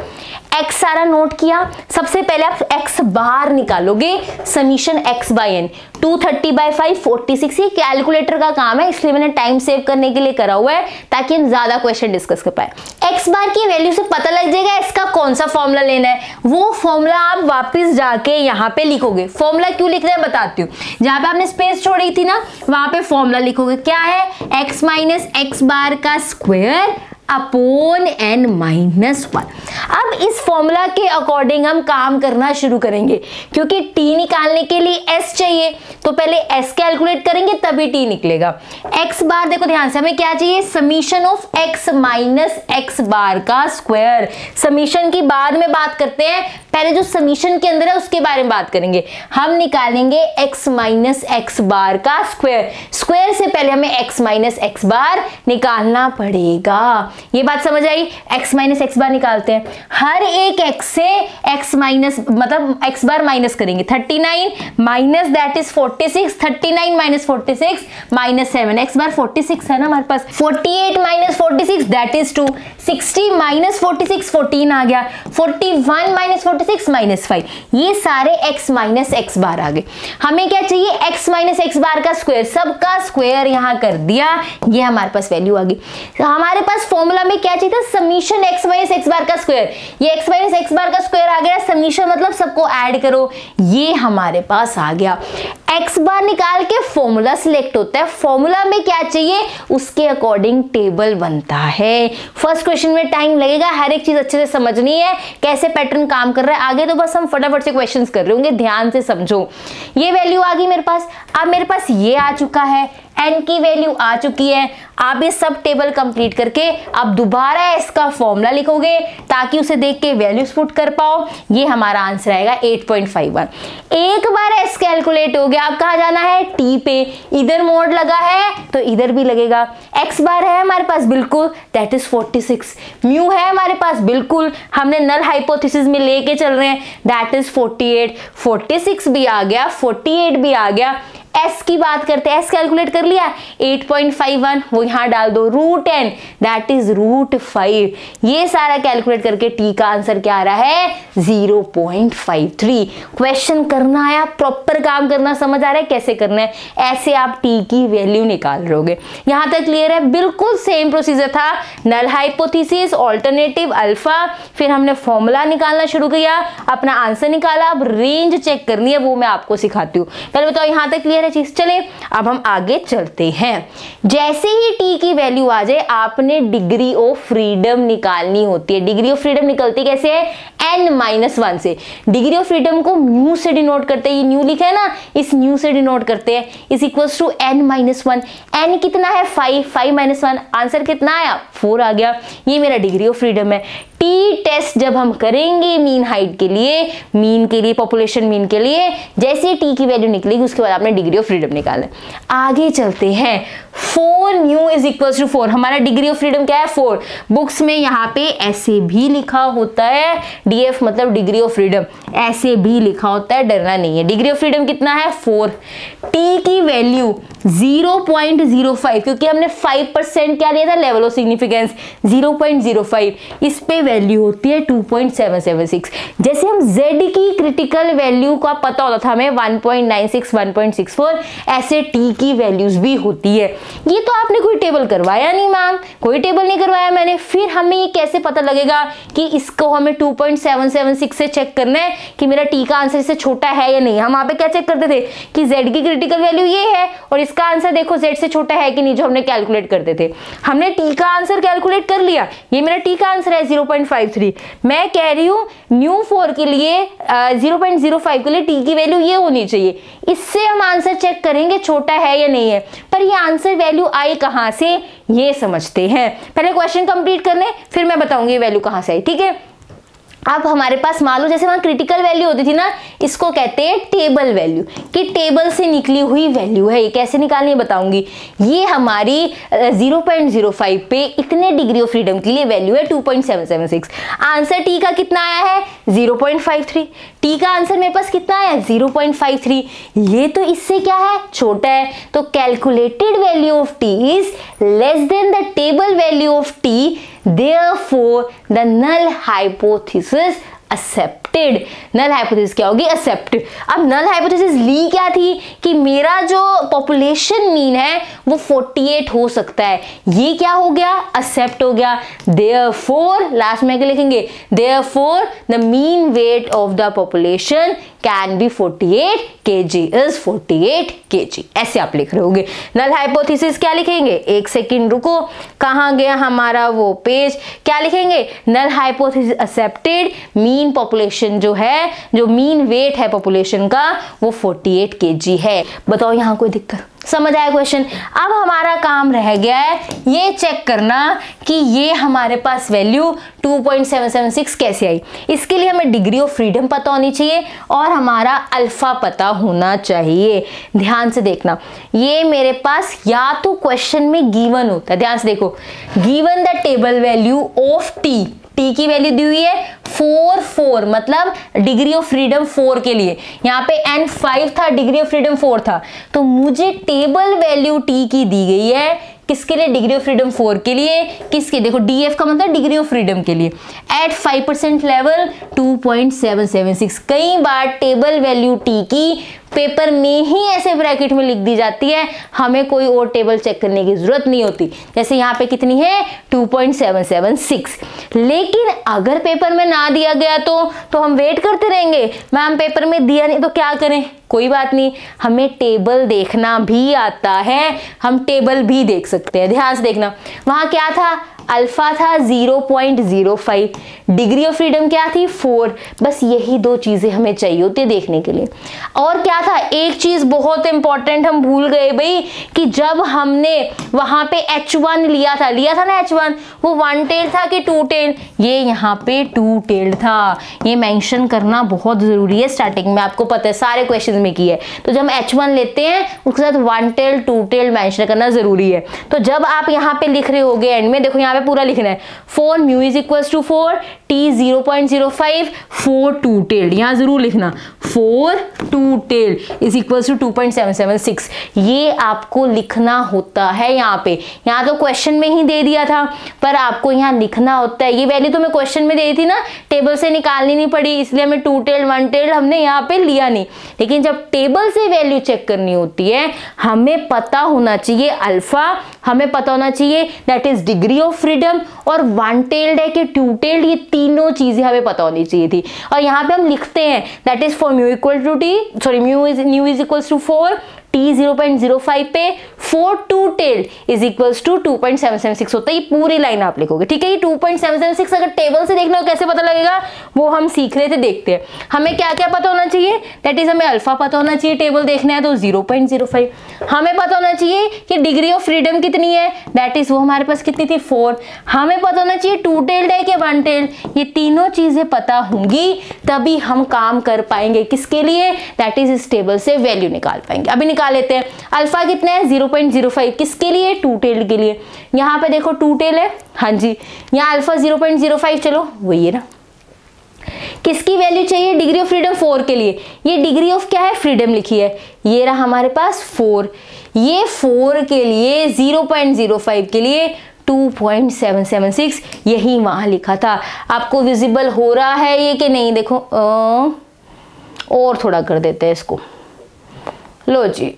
एक्स सारा नोट किया। सबसे पहले आप एक्स बार निकालोगे, समीशन एक्स बाई एन, 230/5 46। ये कैलकुलेटर का काम है इसलिए मैंने टाइम सेव करने के लिए करा हुआ है ताकि हम ज्यादा क्वेश्चन डिस्कस कर पाए। एक्स बार की वैल्यू से पता लग जाएगा इसका कौन सा फॉर्मूला लेना है। वो फॉर्मूला आप वापस जाके यहाँ पे लिखोगे। फॉर्मूला क्यों लिख रहे हैं बताती हूँ। जहां पे आपने स्पेस छोड़ी थी ना वहां पे फॉर्मूला लिखोगे, क्या है, एक्स माइनस एक्स बार का स्क्वायर अपॉन n माइनस 1। अब इस फॉर्मूला के अकॉर्डिंग हम काम करना शुरू करेंगे, क्योंकि t निकालने के लिए s चाहिए तो पहले s कैलकुलेट करेंगे तभी t निकलेगा। x बार देखो ध्यान से, हमें क्या चाहिए, summation of x minus x bar का स्क्वायर। समीशन की बाद में बात करते हैं, पहले जो समीशन के अंदर है उसके बारे में बात करेंगे। हम निकालेंगे x माइनस x बार का स्क्वायर। स्क्वायर से पहले हमें x माइनस x बार निकालना पड़ेगा। ये बात समझ आई। x माइनस एक्स बार निकालते हैं, हर एक x से x माइनस मतलब x बार माइनस करेंगे। 39 minus that is 46, 39 minus 46 minus 7, x बार 46 है ना हमारे पास। 48 माइनस 46 दैट इज 2, 60 माइनस 46 14 आ गया, 41 माइनस 46 माइनस 5। ये सारे x माइनस एक्स बार आ गए। हमें क्या चाहिए, x माइनस एक्स बार का स्क्वायर, सबका स्क्वायर यहां कर दिया, ये हमारे पास वैल्यू आ गई। तो हमारे पास फॉर्मूला में क्या चाहिए था, समीशन x माइनस एक्स बार का स्क्वायर। ये x माइनस एक्स बार का स्क्वायर आ गया, समीशन मतलब सबको ऐड करो, ये हमारे पास आ गया। x बार निकाल के फॉर्मूला सिलेक्ट होता है, फॉर्मूला में क्या चाहिए उसके अकॉर्डिंग टेबल बनता है। फर्स्ट क्वेश्चन में टाइम लगेगा, हर एक चीज अच्छे से समझनी है, कैसे पैटर्न काम कर रहा है। आगे तो बस हम फटाफट से क्वेश्चंस कर रहे होंगे, ध्यान से समझो। ये वैल्यू आ गई मेरे पास, अब मेरे पास ये आ चुका है, n की वैल्यू आ चुकी है। आप ये सब टेबल कंप्लीट करके अब दोबारा इसका फॉर्मूला लिखोगे ताकि उसे देख के वैल्यूज पुट कर पाओ। ये हमारा आंसर आएगा 8.51। एक बार s कैलकुलेट हो गया, अब कहाँ जाना है, t पे। इधर मोड लगा है तो इधर भी लगेगा। x बार है हमारे पास बिल्कुल, दैट इज 46। म्यू है हमारे पास बिल्कुल, हमने नल हाइपोथेसिस में लेके चल रहे हैं, दैट इज 48। 46 भी आ गया, 48 भी आ गया। s की बात करते हैं, s कैलकुलेट कर लिया 8.51, वो यहां डाल दो, root n that is root 5। ये सारा कैलकुलेट करके t का आंसर क्या आ रहा है, 0.53। क्वेश्चन करना आया, प्रॉपर काम करना समझ आ रहा है कैसे करना है, ऐसे आप t की वैल्यू निकाल लोगे। यहां तक क्लियर है, बिल्कुल सेम प्रोसीजर था, नल हाइपोथेसिस, ऑल्टरनेटिव अल्फा, फिर हमने फॉर्मूला निकालना शुरू किया, अपना आंसर निकाला। अब रेंज चेक करनी है वो मैं आपको सिखाती हूँ। पहले बताओ यहां तक क्लियर है चीज। चले अब हम आगे चलते हैं। जैसे ही t की वैल्यू आ जाए आपने डिग्री ऑफ फ्रीडम निकालनी होती है। डिग्री ऑफ फ्रीडम निकलती कैसे है, n-1 से। डिग्री ऑफ फ्रीडम को म्यू से डिनोट करते हैं, ये न्यू लिखा है ना, इस न्यू से डिनोट करते हैं, is equals to n-1। n कितना है 5, 5 - 1, आंसर कितना आया 4 आ गया। ये मेरा डिग्री ऑफ फ्रीडम है। टी टेस्ट जब हम करेंगे मीन हाइट के लिए, पॉपुलेशन मीन के लिए, जैसे टी की वैल्यू निकलेगी उसके बाद आपने डिग्री ऑफ फ्रीडम निकालना है। आगे चलते हैं, 4 न्यू इज इक्वल्स टू 4। हमारा डिग्री ऑफ फ्रीडम क्या है 4। बुक्स में यहाँ पे ऐसे भी लिखा होता है, डीएफ मतलब डिग्री ऑफ फ्रीडम, ऐसे भी लिखा होता है, डरना नहीं है। डिग्री ऑफ फ्रीडम कितना है 4। टी की वैल्यू 0.05, क्योंकि हमने 5% क्या लिया था लेवल ऑफ सिग्निफिकेंस, 0.05। इस पे वैल्यू होती है 2.776। जैसे हम z की क्रिटिकल वैल्यू का पता होता था हमें 1.96, 1.64, ऐसे t की वैल्यूज भी होती है। ये तो आपने कोई टेबल करवाया नहीं मैम, कोई टेबल नहीं करवाया मैंने, फिर हमें ये कैसे पता लगेगा कि इसको हमें 2.776 से चेक करना है कि मेरा t का आंसर इससे छोटा है या नहीं। हम वहां पे क्या चेक करते थे कि z की क्रिटिकल वैल्यू ये है और इसका आंसर देखो z से छोटा है कि नहीं, जो हमने कैलकुलेट करते थे। हमने t का आंसर कैलकुलेट कर लिया, ये मेरा t का आंसर है 0.53। मैं कह रही हूँ μ4 के लिए 0.05 के लिए t की वैल्यू ये होनी चाहिए। इससे हम आंसर चेक करेंगे छोटा है या नहीं है। पर ये आंसर वैल्यू आई कहां से, ये समझते हैं। पहले क्वेश्चन कंप्लीट कर लें, फिर मैं बताऊंगी वैल्यू कहां से आई, ठीक है। अब हमारे पास मान लो जैसे वहां क्रिटिकल वैल्यू होती थी ना, इसको कहते हैं टेबल वैल्यू, कि टेबल से निकली हुई वैल्यू है। ये कैसे निकालनी है बताऊंगी। ये हमारी 0.05 पे इतने डिग्री ऑफ फ्रीडम के लिए वैल्यू है 2.776। आंसर टी का कितना आया है 0.53। टी का आंसर मेरे पास कितना आया 0.53। ये तो इससे क्या है छोटा है, तो calculated value of T is less than the table value of T, therefore the null hypothesis accepted। Null hypothesis क्या होगी, एक्सेप्ट। अब नल हाइपोथेसिस ली क्या थी कि मेरा जो पॉपुलेशन मीन है वो 48 हो सकता है, ये क्या हो गया एक्सेप्ट हो गया। therefore लास्ट में क्या लिखेंगे, therefore the mean weight of the population can be 48 kg is 48 kg। ऐसे आप लिख रहे होगे। नल हाइपोथेसिस क्या लिखेंगे, एक सेकंड रुको, कहां गया हमारा वो पेज, क्या लिखेंगे, null hypothesis accepted, mean population जो है, जो मीन वेट है पॉपुलेशन का वो 48 kg है। बताओ यहां कोई दिक्कत, समझ आया क्वेश्चन। अब हमारा काम रह गया है ये चेक करना कि ये हमारे पास वैल्यू 2.776 कैसे आई। इसके लिए हमें डिग्री ऑफ फ्रीडम पता होनी चाहिए और हमारा अल्फा पता होना चाहिए। ध्यान से देखना, ये मेरे पास या तो क्वेश्चन में गिवन होता है, ध्यान से देखो, given the table value of T, T की वैल्यू दी हुई है 4 मतलब डिग्री ऑफ फ्रीडम 4 के लिए, यहाँ पे n 5 था, डिग्री ऑफ फ्रीडम 4 था, तो मुझे टेबल वैल्यू टी की दी गई है किसके लिए, डिग्री ऑफ फ्रीडम 4 के लिए। किसके, देखो डीएफ का मतलब डिग्री ऑफ फ्रीडम के लिए, एट 5% लेवल 2.776। कई बार टेबल वैल्यू टी की पेपर में ही ऐसे ब्रैकेट में लिख दी जाती है, हमें कोई और टेबल चेक करने की जरूरत नहीं होती। जैसे यहाँ पे कितनी है 2.776। लेकिन अगर पेपर में ना दिया गया तो हम वेट करते रहेंगे, मैम पेपर में दिया नहीं तो क्या करें, कोई बात नहीं, हमें टेबल देखना भी आता है, हम टेबल भी देख सकते हैं। ध्यान से देखना, वहां क्या था, अल्फा था 0.05, डिग्री ऑफ फ्रीडम क्या थी 4, बस यही दो चीजें हमें चाहिए होती है देखने के लिए। और क्या था, एक चीज बहुत इंपॉर्टेंट हम भूल गए भाई, कि जब हमने वहां पे H1 लिया था ना H1, वो 1 टेल था कि 2 टेल, ये यहाँ पे 2 टेल था। ये मेंशन करना बहुत जरूरी है, स्टार्टिंग में आपको पता है सारे क्वेश्चन में की है। तो जब हम H1 लेते हैं उसके साथ 1 टेल 2 टेल मेंशन करना जरूरी है। तो जब आप यहाँ पे लिख रहे होगे एंड में, देखो यहाँ पे पूरा लिखना है, 4 mu is equals to 4, T 0.05, 4 2 tailed, यहाँ जरूर लिखना 4 2 टेल्ड इज इक्वल्स टू 2.776। ये आपको लिखना होता है यहाँ पे, यहाँ तो क्वेश्चन में ही दे दिया था पर आपको यहाँ लिखना होता है। ये वैल्यू तो मैं क्वेश्चन में दे दी थी ना, टेबल से निकालनी नहीं पड़ी, इसलिए हमें 2 टेल्ड 1 टेल्ड हमने यहाँ पे लिया नहीं। लेकिन जब टेबल से वैल्यू चेक करनी होती है, हमें पता होना चाहिए अल्फा, हमें पता होना चाहिए that is degree of freedom, और 1 टेल्ड है कि 2 टेल्ड, ये तीनों चीजें हमें पता होनी चाहिए थी। और यहाँ पे हम लिखते हैं that is for mu equal to T, sorry mu is equals to 4, T 0.05 पे 4 2 टेल्ड इज इक्वल्स टू 2.776 होता है। ये पूरी लाइन आप लिखोगे, ठीक है। ये 2.776 अगर टेबल से देखना हो कैसे पता लगेगा, वो हम सीख रहे थे, देखते हैं। हमें क्या क्या पता होना चाहिए, दैट इज हमें अल्फा पता होना चाहिए, टेबल देखना है तो 0.05। हमें पता होना चाहिए कि डिग्री ऑफ फ्रीडम कितनी है, दैट इज वो हमारे पास कितनी थी 4। हमें पता होना चाहिए 2 टेल्ड है कि 1 टेल्ड, ये तीनों चीजें पता होंगी तभी हम काम कर पाएंगे। किसके लिए, दैट इज इस टेबल से वैल्यू निकाल पाएंगे। अभी निकाल लेते हैं, अल्फा कितना है 0.05, किसके लिए 2 टेल्ड के लिए। यहाँ पे देखो 2 टेल है, हाँ जी, यहाँ अल्फा 0.05, चलो वही है ना। किसकी वैल्यू चाहिए, डिग्री ऑफ फ्रीडम 4 के लिए। ये डिग्री ऑफ क्या है, फ्रीडम लिखी है, ये रहा हमारे पास 4। ये 4 के लिए 0.05 के लिए 2.776, यही वहां लिखा था। आपको विजिबल हो रहा है ये कि नहीं? देखो और थोड़ा कर देते हैं इसको, लो जी,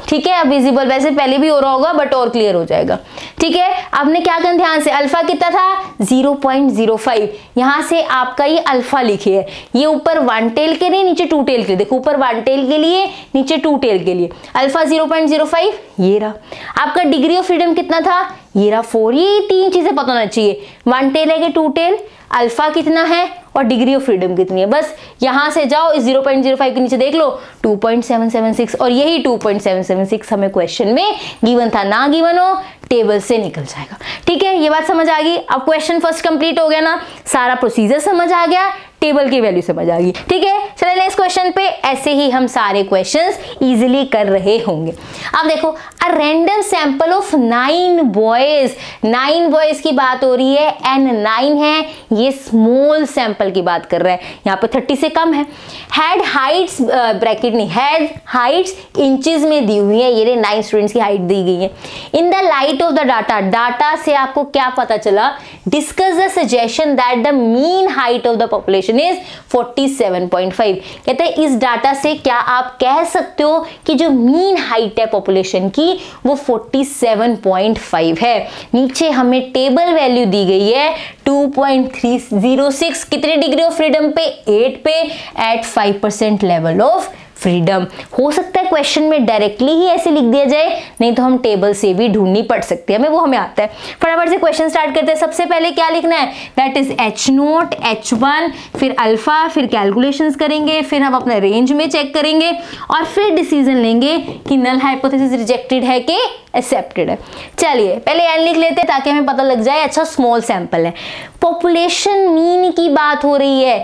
ठीक है। अब विजिबल वैसे पहले भी हो रहा होगा बट और क्लियर हो जाएगा, ठीक है। आपने क्या करना ध्यान से, अल्फा कितना था 0.05, यहां से आपका ये अल्फा लिखिए है, ये ऊपर 1 टेल के लिए नीचे 2 टेल के लिए, देखो ऊपर 1 टेल के लिए नीचे 2 टेल के लिए, अल्फा 0.05 ये रहा। आपका डिग्री ऑफ फ्रीडम कितना था, ये रहा 4। ये 3 चीजें पता होना चाहिए, 1 टेल है कि 2 टेल, अल्फा कितना है और डिग्री ऑफ फ्रीडम कितनी है। बस यहां से जाओ, इस 0.05 के नीचे देख लो 2.776, और यही 2.776 हमें क्वेश्चन में गिवन था। ना गिवन हो टेबल से निकल जाएगा, ठीक है। ये बात समझ आ गई। अब क्वेश्चन फर्स्ट कंप्लीट हो गया ना, सारा प्रोसीजर समझ आ गया, टेबल की वैल्यू समझ आ गई, ठीक है। चलिए नेक्स्ट क्वेश्चन पे, ऐसे ही हम सारे क्वेश्चंस इजीली कर रहे होंगे। अब देखो, अ random sample of 9 boys, 9 boys की बात हो रही है, एन 9 है, ये स्मॉल सैंपल की बात कर रहा है, यहाँ पे 30 से कम है। हैड हाइट्स, ब्रैकेट नहीं, हैड हाइट्स इंचेस में दी हुई है, ये 9 स्टूडेंट्स की हाइट दी गई है। In the light of the data, data से आपको क्या पता चला, discuss the suggestion that the mean height of the population is 47.5। कहते हैं इस डाटा से क्या आप कह सकते हो कि जो मीन हाइट है पॉपुलेशन की वो 47.5 है। नीचे हमें टेबल वैल्यू दी गई है 2.306, कितने डिग्री ऑफ फ्रीडम पे, 8 पे, एट 5% लेवल ऑफ फ्रीडम। हो सकता है क्वेश्चन में डायरेक्टली ही ऐसे लिख दिया जाए, नहीं तो हम टेबल से भी ढूंढनी पड़ सकती है, हमें आता है। फटाफट से क्वेश्चन स्टार्ट करते हैं। सबसे पहले क्या लिखना है, दैट इज H0, H1, फिर अल्फा, फिर कैलकुलेशंस करेंगे, फिर हम अपना रेंज में चेक करेंगे और फिर डिसीजन लेंगे कि नल हाइपोथेसिस रिजेक्टेड है कि एक्सेप्टेड है। चलिए पहले एन लिख लेते हैं ताकि हमें पता लग जाए। अच्छा, स्मॉल सैंपल है, पॉपुलेशन मीन की बात हो रही है,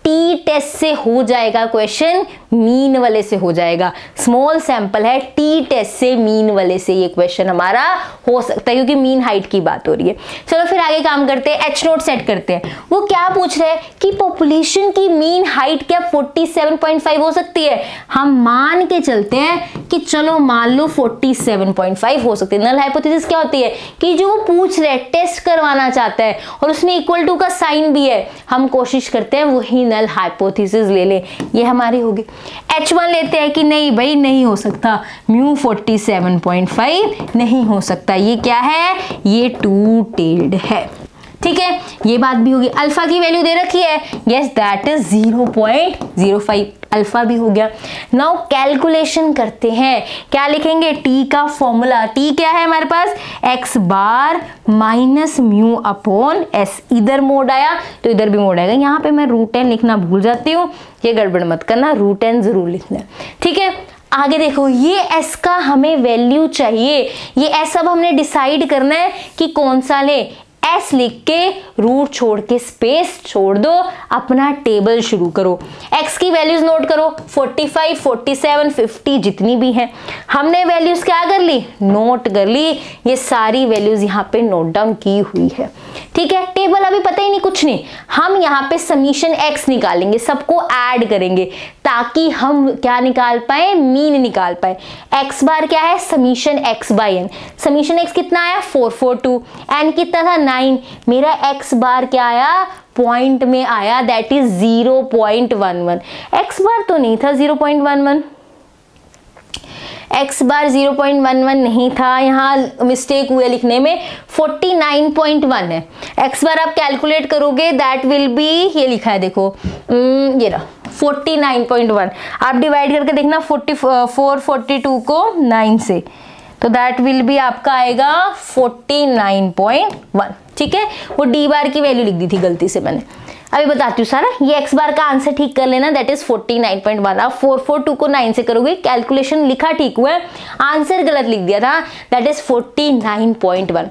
टी टेस्ट से हो जाएगा क्वेश्चन, मीन वाले से हो जाएगा। स्मॉल सैंपल है, टी टेस्ट से, मीन वाले से ये क्वेश्चन हमारा हो सकता है क्योंकि मीन हाइट की बात हो रही है। चलो फिर आगे काम करते हैं, H0 सेट करते हैं। वो क्या पूछ रहे हैं कि पॉपुलेशन की मीन हाइट क्या 47.5 हो सकती है। हम मान के चलते हैं कि चलो मान लो 47.5 हो सकती है। नल हाइपोथेसिस क्या होती है कि जो पूछ रहे टेस्ट करवाना चाहता है और उसमें इक्वल टू का साइन भी है, हम कोशिश करते हैं वही नल हाइपोथेसिस ले ले। ये हमारी होगी। H1 लेते हैं कि नहीं भाई नहीं हो सकता, म्यू 47.5 नहीं हो सकता, ये क्या है, ये 2 टेल्ड है, ठीक है। ये बात भी होगी। अल्फा की वैल्यू दे रखी है, यस दैट इज 0.05, अल्फा भी हो गया। नाउ कैलकुलेशन करते हैं, क्या लिखेंगे, टी का फॉर्मूला, टी क्या है हमारे पास, x bar minus mu upon S. इधर मोड आया तो इधर भी मोड आएगा। यहाँ पे मैं √n लिखना भूल जाती हूँ, ये गड़बड़ मत करना, √n जरूर लिखना, ठीक है। आगे देखो, ये s का हमें वैल्यू चाहिए, ये s अब हमने डिसाइड करना है कि कौन सा ले। S लिख के रूट छोड़ के स्पेस छोड़ दो, अपना टेबल शुरू करो। x की वैल्यूज नोट करो, 45, 47, 50 जितनी भी हैं, हमने वैल्यूज क्या कर ली, नोट कर ली। ये सारी वैल्यूज यहाँ पे नोट डाउन की हुई है, ठीक है। टेबल अभी पता ही नहीं, कुछ नहीं, हम यहाँ पे समीशन x निकालेंगे, सबको ऐड करेंगे ताकि हम क्या निकाल पाए, मीन निकाल पाए। x बार क्या है, summation x by n। Summation x कितना आया, 442, n कितना था 9, मेरा x बार क्या आया, पॉइंट में आया, दैट इज 0.11। x बार तो नहीं था 0.11, x बार 0.11 नहीं था, यहाँ मिस्टेक हुए लिखने में, 49.1 है। x बार आप कैलकुलेट करोगे दैट विल बी, ये लिखा है देखो, ये रहा 49.1। आप डिवाइड करके देखना 442 को 9 से, तो दैट विल बी आपका आएगा 49.1, ठीक है। वो डी बार की वैल्यू लिख दी थी गलती से मैंने, अभी बताती हूँ सारा। ये x बार का आंसर ठीक कर लेना, दैट इज 49.1। आप 442 को 9 से करोगे, कैलकुलेशन लिखा ठीक हुआ है, आंसर गलत लिख दिया था, दैट इज 49.1।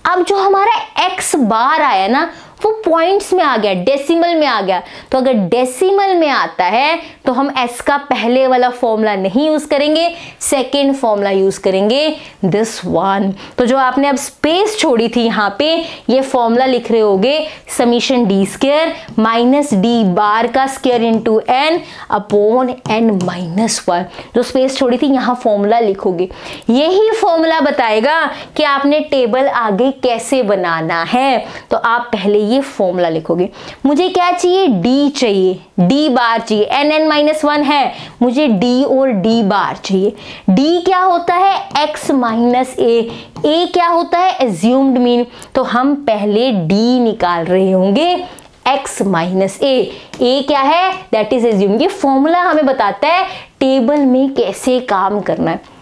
अब जो हमारा x बार आया ना, वो पॉइंट्स में आ गया, डेसिमल में आ गया। तो अगर डेसिमल में आता है तो हम s का पहले वाला फॉर्मूला नहीं यूज करेंगे, सेकेंड फॉर्मूला यूज करेंगे, दिस वन। तो जो आपने अब स्पेस छोड़ी थी यहाँ पे, ये फॉर्मूला लिख रहे होगे summation D square minus D bar का square into N upon N minus one. जो स्पेस छोड़ी थी यहाँ फॉर्मूला लिखोगे। यही फॉर्मूला बताएगा कि आपने टेबल आगे कैसे बनाना है। तो आप पहले ये फॉर्मूला लिखोगे। मुझे क्या चाहिए, डी चाहिए, डी बार चाहिए, एन एन माइनस वन है, मुझे डी और डी बार चाहिए। डी क्या होता है, एक्स माइनस ए क्या होता है, एज्यूम्ड मीन। तो हम पहले डी निकाल रहे होंगे, x माइनस ए क्या है, दैट इज एज्यूम। ये फॉर्मूला हमें बताता है टेबल में कैसे काम करना है।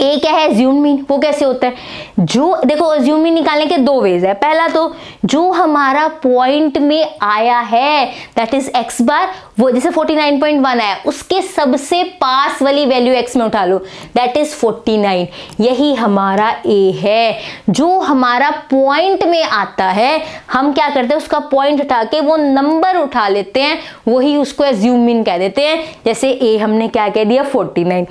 ए क्या है, एज्यूम मीन। वो कैसे होता है, जो देखो एज्यूम मीन निकालने के दो वेज है। पहला तो जो हमारा पॉइंट में आया है दैट इज एक्स बार, वो जैसे 49.1 आया, उसके सबसे पास वाली वैल्यू एक्स में उठा लो, दैट इज 49। यही हमारा ए है। जो हमारा पॉइंट में आता है हम क्या करते हैं, उसका पॉइंट उठा के वो नंबर उठा लेते हैं, वही उसको एज्यूम मीन कह देते हैं। जैसे ए हमने क्या कह दिया, 49।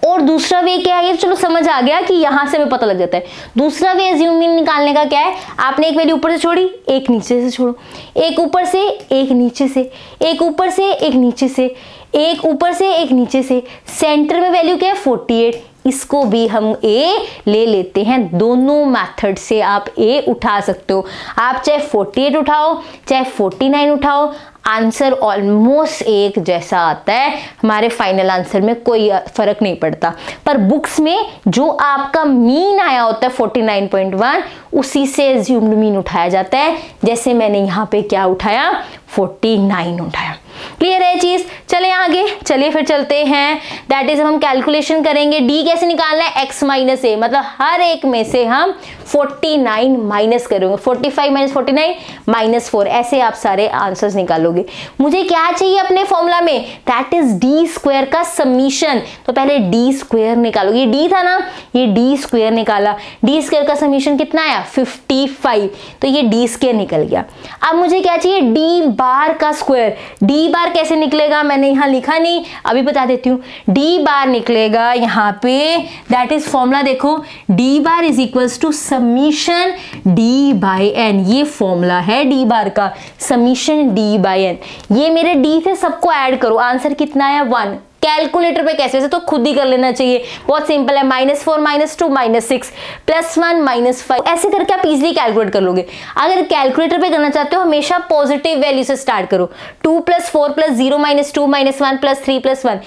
और दूसरा वे क्या है, चलो समझ आ गया कि यहां से हमें पता लग जाता है। दूसरा वे एज्यूम मीन निकालने का क्या है, आपने एक वैल्यू ऊपर से छोड़ी, एक नीचे से छोड़ो, एक ऊपर से एक नीचे से, एक ऊपर से एक नीचे से, एक ऊपर से एक नीचे से। सेंटर में वैल्यू क्या है, 48। इसको भी हम ए ले लेते हैं। दोनों मेथड से आप ए उठा सकते हो। आप चाहे 48 उठाओ चाहे 49 उठाओ, आंसर ऑलमोस्ट एक जैसा आता है। हमारे फाइनल आंसर में कोई फर्क नहीं पड़ता। पर बुक्स में जो आपका मीन आया होता है 49.1, उसी से एज्यूम्ड मीन उठाया जाता है। जैसे मैंने यहाँ पे क्या उठाया, 49 उठाया। क्लियर है चीज। चले आगे, चलिए फिर चलते हैं। दैट इज हम कैलकुलेशन करेंगे। डी कैसे निकालना है, एक्स माइनस ए, मतलब हर एक में से हम 49 माइनस करेंगे। 45 माइनस 49 माइनस 4, ऐसे आप सारे आंसर्स निकालोगे। मुझे क्या चाहिए अपने फॉर्मूला में, दैट इज डी स्क्वायर का समीशन। तो पहले डी स्क्वायर निकालोगे, ये डी था ना, ये डी स्क्वायर निकाला। डी स्क्वायर का समीशन कितना आया, 55। तो ये डी स्क्वायर निकल गया। अब मुझे क्या चाहिए, डी बार का स्क्वायर। डी बार कैसे निकलेगा, मैंने यहां लिखा नहीं, अभी बता देती हूं। डी बार निकलेगा यहां पे, दैट इज फॉर्मूला देखो, D bar is equals to summation D by N. ये फॉर्मूला है डी बार का, समीशन डी बाई एन। ये मेरे डी थे, सबको ऐड करो, आंसर कितना आया, 1। कैलकुलेटर पे कैसे, वैसे तो खुद ही कर लेना चाहिए, बहुत सिंपल है। -4 -2 -6 +1 -5, ऐसे करके आप इजीली कैलकुलेट कर लोगे। अगर कैलकुलेटर पे करना चाहते हो, हमेशा पॉजिटिव वैल्यू से स्टार्ट करो। 2 + 4 + 0 -2 -1 + 3 + 1,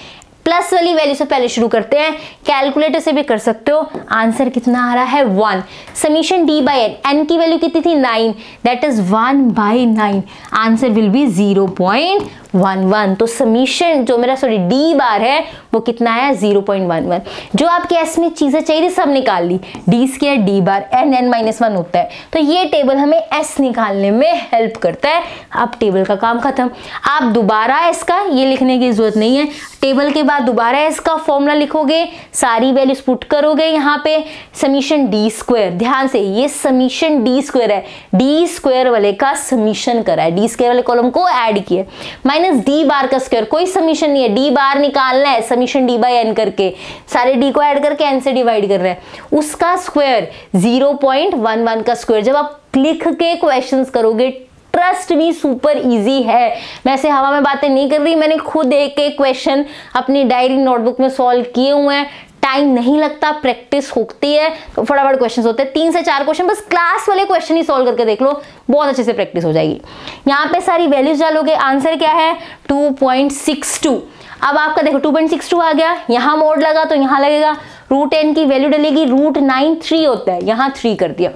प्लस वाली वैल्यू से पहले शुरू करते हैं। कैलकुलेटर से भी कर सकते हो। आंसर कितना आ रहा है, 1। Summation D by N, N की वैल्यू कितनी थी, 9, that is 1/9। Answer will be 0.11। तो समीशन जो मेरा डी बार है वो कितना आया, 0.11। जो आपके एस में चीजें चाहिए सब निकाल ली, D square D bar N N -1 होता है। तो ये टेबल हमें एस निकालने में हेल्प करता है। अब टेबल का काम खत्म। आप दोबारा एस का ये लिखने की जरूरत नहीं है, टेबल के बाद दोबारा इसका फॉर्मूला लिखोगे, सारी वैल्यूज पुट करोगे यहाँ पे, समीशन डी स्क्वायर। ध्यान से, ये समीशन डी स्क्वायर है, डी स्क्वायर वाले का समीशन करा है, डी स्क्वायर वाले कॉलम को ऐड किया, माइनस डी बार का स्क्वायर, कोई समीशन नहीं है, डी बार निकालना है समीशन डी बाई एन करके, सारे डी को ऐड करके एन से डिवाइड कर रहे हैं, उसका स्क्वायर 0.11 का स्क्वायर। जब आप लिख के क्वेश्चंस करोगे, ट्रस्ट मी सुपर इजी है। मैं ऐसे हवा में बातें नहीं कर रही, मैंने खुद एक क्वेश्चन अपनी डायरी नोटबुक में सॉल्व किए हुए हैं। टाइम नहीं लगता, प्रैक्टिस होती है तो फटाफट क्वेश्चंस होते हैं। 3 से 4 क्वेश्चन, बस क्लास वाले क्वेश्चन ही सॉल्व करके देख लो, बहुत अच्छे से प्रैक्टिस हो जाएगी। यहाँ पे सारी वैल्यूज डालोगे, आंसर क्या है 2.62। अब आपका देखो 2.62 आ गया, यहाँ मोड लगा तो यहाँ लगेगा, √n की वैल्यू डलेगी, √93 होता है, यहाँ 3 कर दिया।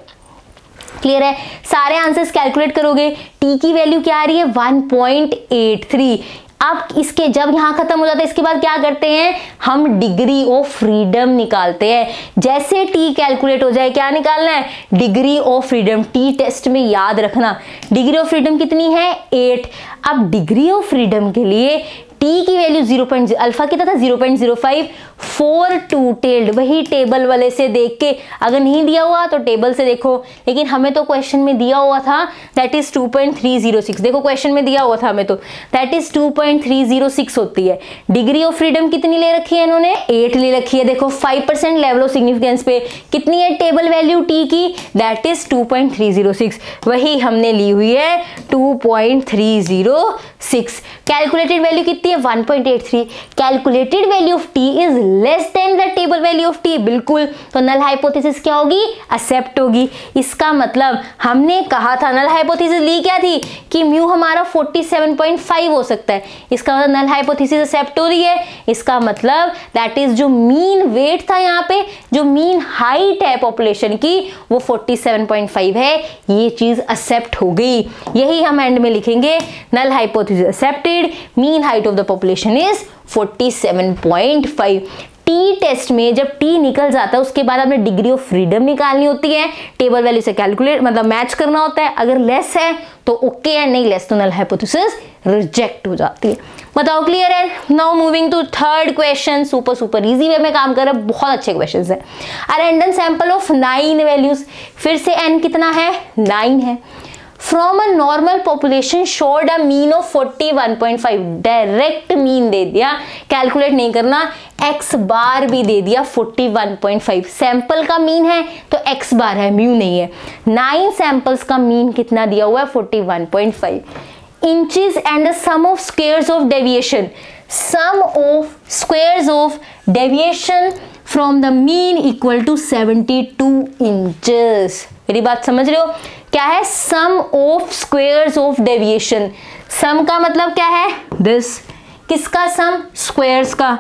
क्लियर है, सारे आंसर्स कैलकुलेट करोगे, टी की वैल्यू क्या आ रही है 1.83। अब इसके जब यहां खत्म हो जाता है, इसके बाद क्या करते हैं, हम डिग्री ऑफ फ्रीडम निकालते हैं। जैसे टी कैलकुलेट हो जाए, क्या निकालना है, degree of freedom. T test में याद रखना, डिग्री ऑफ फ्रीडम कितनी है 8। अब डिग्री ऑफ फ्रीडम के लिए टी की वैल्यू 0.0, अल्फा कितना था 0.05, 4 टू टेल्ड, वही टेबल वाले से देख के, अगर नहीं दिया हुआ तो टेबल से देखो, लेकिन हमें तो क्वेश्चन में दिया हुआ था दैट इज 2.306, देखो क्वेश्चन में दिया हुआ था हमें तो दैट इज 2.306 होती है। डिग्री ऑफ फ्रीडम कितनी ले रखी है इन्होंने, 8 ले रखी है। देखो 5% लेवल ऑफ सिग्निफिकेंस पे कितनी है टेबल वैल्यू टी की, दैट इज 2.306, वही हमने ली हुई है 2.306। कैलकुलेटेड वैल्यू कितनी है 1.83, calculated value of T is less than the table value of T, बिल्कुल, तो नल हाइपोथेसिस क्या होगी, एक्सेप्ट होगी। इसका मतलब हमने कहा था नल हाइपोथेसिस ली क्या थी कि म्यू हमारा 47.5 हो सकता है, इसका मतलब नल हाइपोथेसिस एक्सेप्ट हो रही है। इसका मतलब दैट इज जो मीन वेट था यहाँ पे, जो मीन हाइट है पॉपुलेशन की वो 47.5 है, ये चीज एक्सेप्ट हो गई। यही हम एंड में लिखेंगे, null hypothesis accepted, mean height of the population is 47.5। T test में जब टी निकल जाता है उसके बाद आपने डिग्री ऑफ फ्रीडम निकालनी होती है, टेबल वैल्यू से कैलकुलेट मतलब मैच करना होता है, अगर लेस है तो ओके है, नहीं लेस तो नल हाइपोथेसिस रिजेक्ट हो जाती है। बताओ क्लियर है। Now moving to third question, super easy way में काम कर रहे हैं, बहुत अच्छे क्वेश्चन है। A random sample of 9 values, फिर से n कितना है 9 है, from a normal population showed a mean of 41.5, direct mean दे दिया, कैलकुलेट नहीं करना, एक्स बार भी दे दिया 41.5, सैंपल का मीन है तो एक्स बार है, म्यू नहीं है। 9 सैंपल्स का मीन कितना दिया हुआ है 41.5 inches and the sum of squares of deviation, sum of squares of deviation from the mean equal to 72 inches. मेरी बात समझ रहे हो, क्या है sum of squares of deviation, sum का मतलब क्या है दिस, किसका सम, स्क्वायर्स का,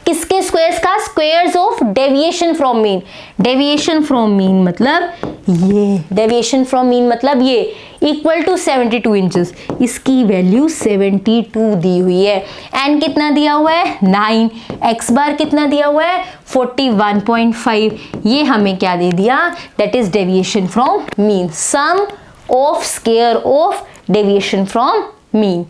किसके स्क्वायर्स का, squares of deviation from mean, deviation from mean मतलब ये, डेविएशन फ्रॉम मीन मतलब ये, इक्वल टू 72 इंचेस, इसकी वैल्यू 72 दी हुई है। एन कितना दिया हुआ है 9, एक्स बार कितना दिया हुआ है 41.5, ये हमें क्या दे दिया, that is deviation from mean, sum of square of deviation from mean.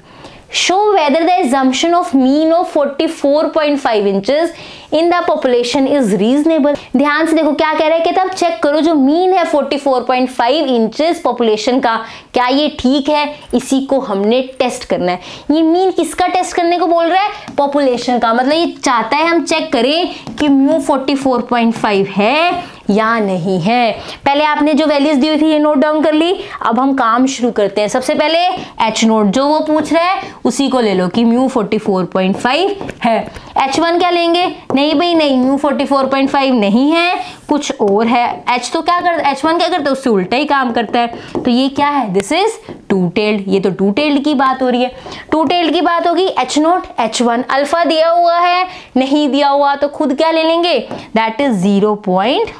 Show whether the assumption of mean of 44.5 inches in the population is reasonable। ध्यान से देखो क्या कह रहे हैं कि तब चेक करो जो मीन है 44.5 इंचेस पॉपुलेशन का, क्या ये ठीक है, इसी को हमने टेस्ट करना है। ये मीन किसका टेस्ट करने को बोल रहा है, पॉपुलेशन का, मतलब ये चाहता है हम चेक करें कि म्यू 44.5 है या नहीं है। पहले आपने जो वैल्यूज दी हुई थी ये नोट डाउन कर ली, अब हम काम शुरू करते हैं। सबसे पहले एच नोट, जो वो पूछ रहा है उसी को ले लो कि म्यू 44.5 है। H1 क्या लेंगे, नहीं भाई नहीं, म्यू 44.5 नहीं है, कुछ और है। H तो क्या करता है, H1 क्या करता है, उससे उल्टा ही काम करता है, तो ये क्या है, दिस इज टू टेल्ड, ये तो टू टेल्ड की बात हो रही है। टू टेल्ड की बात होगी, H नोट H1, अल्फा दिया हुआ है, नहीं दिया हुआ तो खुद क्या ले लेंगे, दैट इज 0.05।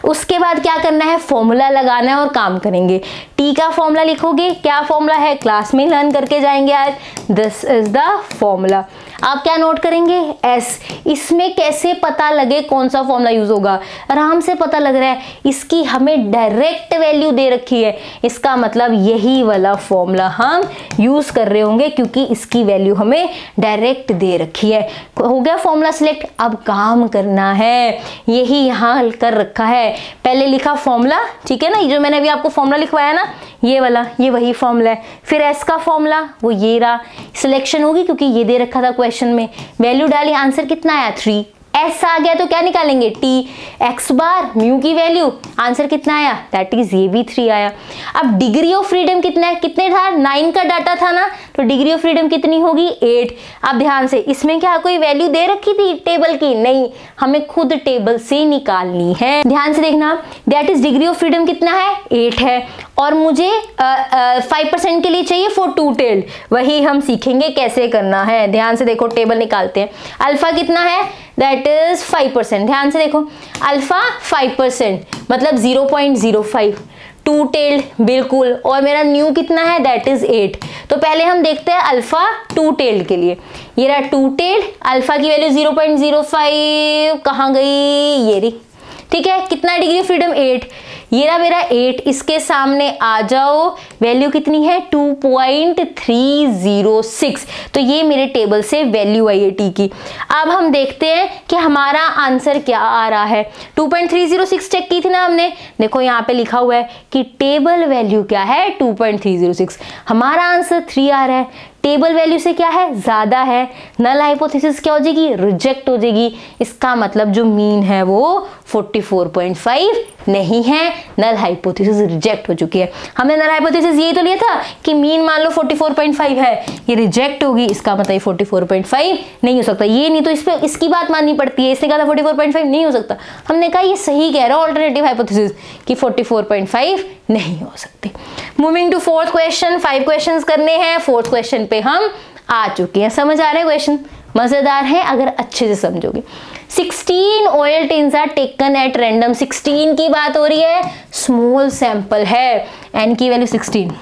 उसके बाद क्या करना है, फॉर्मूला लगाना है और काम करेंगे। टी का फॉर्मूला लिखोगे, क्या फॉर्मूला है, क्लास में लर्न करके जाएंगे आज, दिस इज द फॉर्मूला। आप क्या नोट करेंगे, एस। इसमें कैसे पता लगे कौन सा फॉर्मूला यूज होगा, आराम से पता लग रहा है, इसकी हमें डायरेक्ट वैल्यू दे रखी है, इसका मतलब यही वाला फॉर्मूला हम यूज कर रहे होंगे क्योंकि इसकी वैल्यू हमें डायरेक्ट दे रखी है। हो गया फॉर्मूला सिलेक्ट, अब काम करना है, यही यहाँ कर रखा है। पहले लिखा फॉर्मूला, ठीक है ना, जो मैंने अभी आपको फॉर्मूला लिखवाया ना, ये वाला, ये वही फॉर्मूला है। फिर एस का फॉर्मूला वो ये रहा, सिलेक्शन होगी क्योंकि ये दे रखा था क्वेश्चन में, वैल्यू डाली, आंसर कितना आया 3, एस आ गया तो क्या निकालेंगे टी, एक्स बार म्यू की वैल्यू, आंसर कितना आया, दैट इज ये भी 3 आया। अब डिग्री ऑफ फ्रीडम कितना है, कितने था, 9 का डाटा था ना, तो डिग्री ऑफ फ्रीडम कितनी होगी 8। अब ध्यान से, इसमें क्या कोई वैल्यू दे रखी थी टेबल की, नहीं, हमें खुद टेबल से निकालनी है। ध्यान से देखना, that is degree of freedom कितना है 8 है, और मुझे 5% के लिए चाहिए फॉर टू टेल्ड, वही हम सीखेंगे कैसे करना है। ध्यान से देखो, टेबल निकालते हैं। अल्फा कितना है, दैट इज 5%। ध्यान से देखो, अल्फा 5% मतलब 0.05, टू टेल्ड बिल्कुल, और मेरा न्यू कितना है, दैट इज 8। तो पहले हम देखते हैं अल्फा टू टेल्ड के लिए, ये रहा टू टेल्ड, अल्फा की वैल्यू 0.05 कहाँ गई, ये रही, ठीक है। कितना डिग्री फ्रीडम 8, ये रहा मेरा 8, इसके सामने आ जाओ, वैल्यू कितनी है 2.306। तो ये मेरे टेबल से वैल्यू आई है टी की। अब हम देखते हैं कि हमारा आंसर क्या आ रहा है। 2.306 चेक की थी ना हमने, देखो यहाँ पे लिखा हुआ है कि टेबल वैल्यू क्या है 2.306, हमारा आंसर 3 आ रहा है। टेबल वैल्यू से क्या है, ज्यादा है, नल हाइपोथेसिस क्या हो जाएगी, रिजेक्ट हो जाएगी। इसका मतलब जो मीन है वो 44.5 नहीं है, नल हाइपोथेसिस रिजेक्ट हो चुकी है। हमने नल हाइपोथेसिस यही तो लिया था कि मीन मान लो 44.5 है, ये रिजेक्ट होगी, इसका मतलब 44.5 नहीं हो सकता। ये नहीं तो इस पे इसकी बात माननी पड़ती है, इसने कहा था 44.5 नहीं हो सकता, हमने कहा ये सही कह रहा है ऑल्टरनेटिव हाइपोथेसिस कि 44.5 नहीं हो सकती। Moving to fourth question, 5 questions करने हैं। फोर्थ क्वेश्चन पे हम आ चुके हैं। समझ आ रहे हैं क्वेश्चन, मजेदार है अगर अच्छे से समझोगे। 16 oil tins are taken at random, 16 की बात हो रही है, स्मॉल सैंपल है, एन की value 16।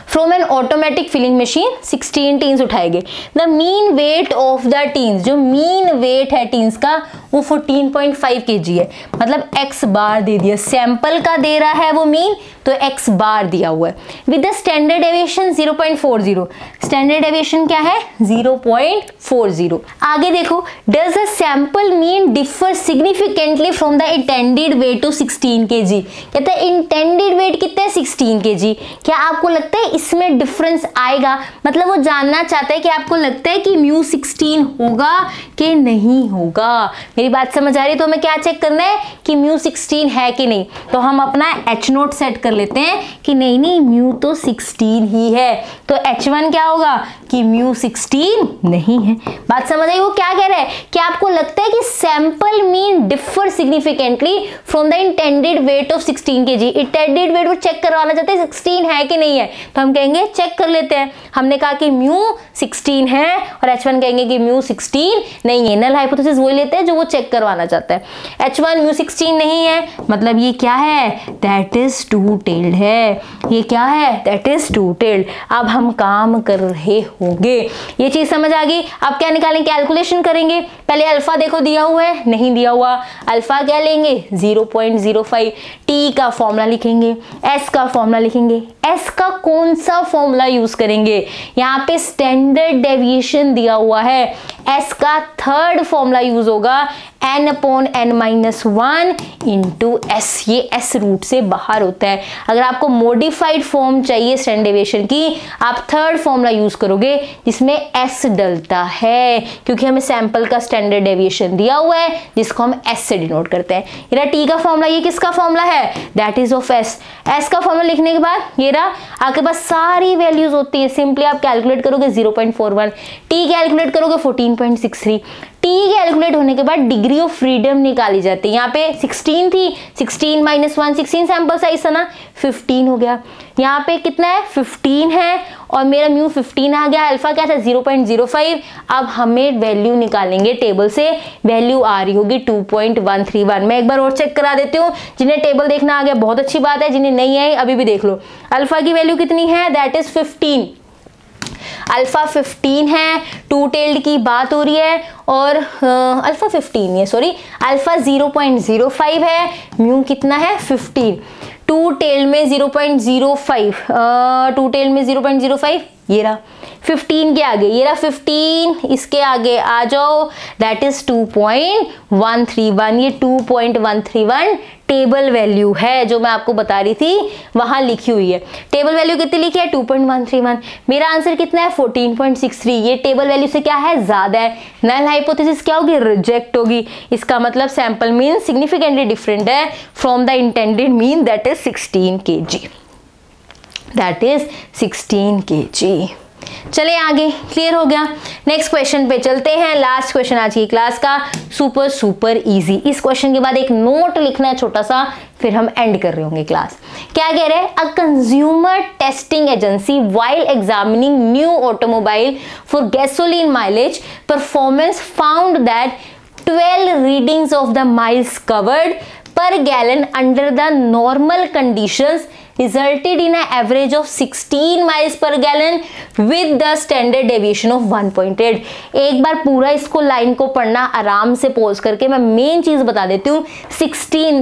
From an automatic filling machine 16 tins उठाएंगे। The mean weight of the tins, जो मीन वेट है टीन्स का वो 14.5 kg है, मतलब x बार दे दिया, सैंपल का दे रहा है वो मीन, तो x बार दिया हुआ है। With the standard deviation 0.40, standard deviation क्या है 0.40। आगे देखो, does the sample mean differ significantly from the intended weight to 16 kg। कहता है इंटेंडेड वेट कितना है 16 kg, क्या आपको लगता है इसमें डिफरेंस आएगा? मतलब वो जानना चाहता है कि आपको लगता है कि म्यू 16 होगा कि नहीं होगा। मेरी बात समझ आ रही है? तो हमें क्या चेक करना है कि म्यू 16 है कि नहीं। तो हम अपना h0 सेट कर लेते हैं कि नहीं नहीं म्यू तो 16 ही है, तो h1 क्या होगा कि म्यू 16 नहीं है। बात समझ आई? वो क्या कह रहा है कि आपको लगता है कि sample mean differ significantly from the intended weight of 16 kg। Intended weight वो चेक करवाना चाहते हैं 16 है कि नहीं है, तो हम कहेंगे चेक कर लेते हैं। हमने कहा कि म्यू 16 है और h1 कहेंगे कि म्यू 16 नहीं है। नल हाइपोथेसिस वो लेते हैं जो वो चेक करवाना चाहता है। h1 म्यू 16 नहीं है, मतलब ये क्या है, दैट इज टू टेल्ड है। ये क्या है, दैट इज टू टेल्ड। अब हम काम कर रहे होंगे, ये चीज समझ आ गई। अब क्या निकालेंगे, कैलकुलेशन करेंगे। पहले अल्फा देखो दिया हुआ है, नहीं दिया हुआ, अल्फा क्या लेंगे 0.05, टी का फॉर्मूला लिखेंगे, एस का फॉर्मूला लिखेंगे। एस का कौन सा फॉर्मूला यूज करेंगे, यहाँ पे स्टैंडर्ड डेविएशन दिया हुआ है, एस का थर्ड फॉर्मूला यूज होगा n/n-1 इंटू एस। ये एस रूट से बाहर होता है। अगर आपको मॉडिफाइड फॉर्म चाहिए स्टैंडर्ड डेविएशन की, आप थर्ड फॉर्मूला यूज करोगे जिसमें एस डलता है, क्योंकि हमें सैंपल का स्टैंडर्ड डेविएशन दिया हुआ है जिसको हम एस से डिनोट करते हैं। ये रहा टी का फॉर्मूला, ये किसका फॉर्मूला है, that is of S. S का फॉर्मूला लिखने के बाद ये रहा, आपके पास सारी वैल्यूज होती है, सिंपली आप कैलकुलेट करोगे 0.41, टी कैलकुलेट करोगे 14.63, टी कैलकुलेट होने के बाद डिग्री ऑफ फ्रीडम निकाली जाती है। यहाँ पे 16 थी, 16 - 1, 16 सैंपल साइज था ना, 15 हो गया। यहाँ पे कितना है 15 है और मेरा म्यू 15 आ गया, अल्फा क्या था 0.05। अब हमें वैल्यू निकालेंगे टेबल से, वैल्यू आ रही होगी 2.131। मैं एक बार और चेक करा देती हूँ, जिन्हें टेबल देखना आ गया बहुत अच्छी बात है, जिन्हें नहीं है अभी भी देख लो। अल्फा की वैल्यू कितनी है, दैट इज 15, अल्फा 15 है, टू टेल्ड की बात हो रही है और अल्फा 15 है, सॉरी अल्फा 0.05 है, म्यू कितना है 15, टू टेल्ड में 0.05, टू टेल्ड में 0.05, ये रहा 15 के आगे, ये रहा 15, इसके आगे आ जाओ, दैट इज 2.131। ये 2.131 टेबल वैल्यू है जो मैं आपको बता रही थी, वहां लिखी हुई है। टेबल वैल्यू कितनी लिखी है 2.131। मेरा आंसर कितना है 14.63। ये टेबल वैल्यू से क्या है, ज्यादा है, नल हाइपोथेसिस क्या होगी, रिजेक्ट होगी। इसका मतलब सैंपल मीन सिग्निफिकेंटली डिफरेंट है from the intended mean, that is 16 kg, that is 16 kg। चले आगे, क्लियर हो गया। नेक्स्ट क्वेश्चन पे चलते हैं, लास्ट क्वेश्चन आज की क्लास का, सुपर सुपर इजी। इस क्वेश्चन के बाद एक नोट लिखना है छोटा सा, फिर हम एंड कर रहे होंगे क्लास। क्या कह रहे हैं, a consumer testing agency while examining new automobile for gasoline mileage performance found that 12 readings of the miles covered per gallon under the normal conditions resulted in a average of 16 miles per gallon with the standard deviation of 1.8। एक बार पूरा इसको line को पढ़ना आराम से pause करके, मैं main चीज बता देती हूँ।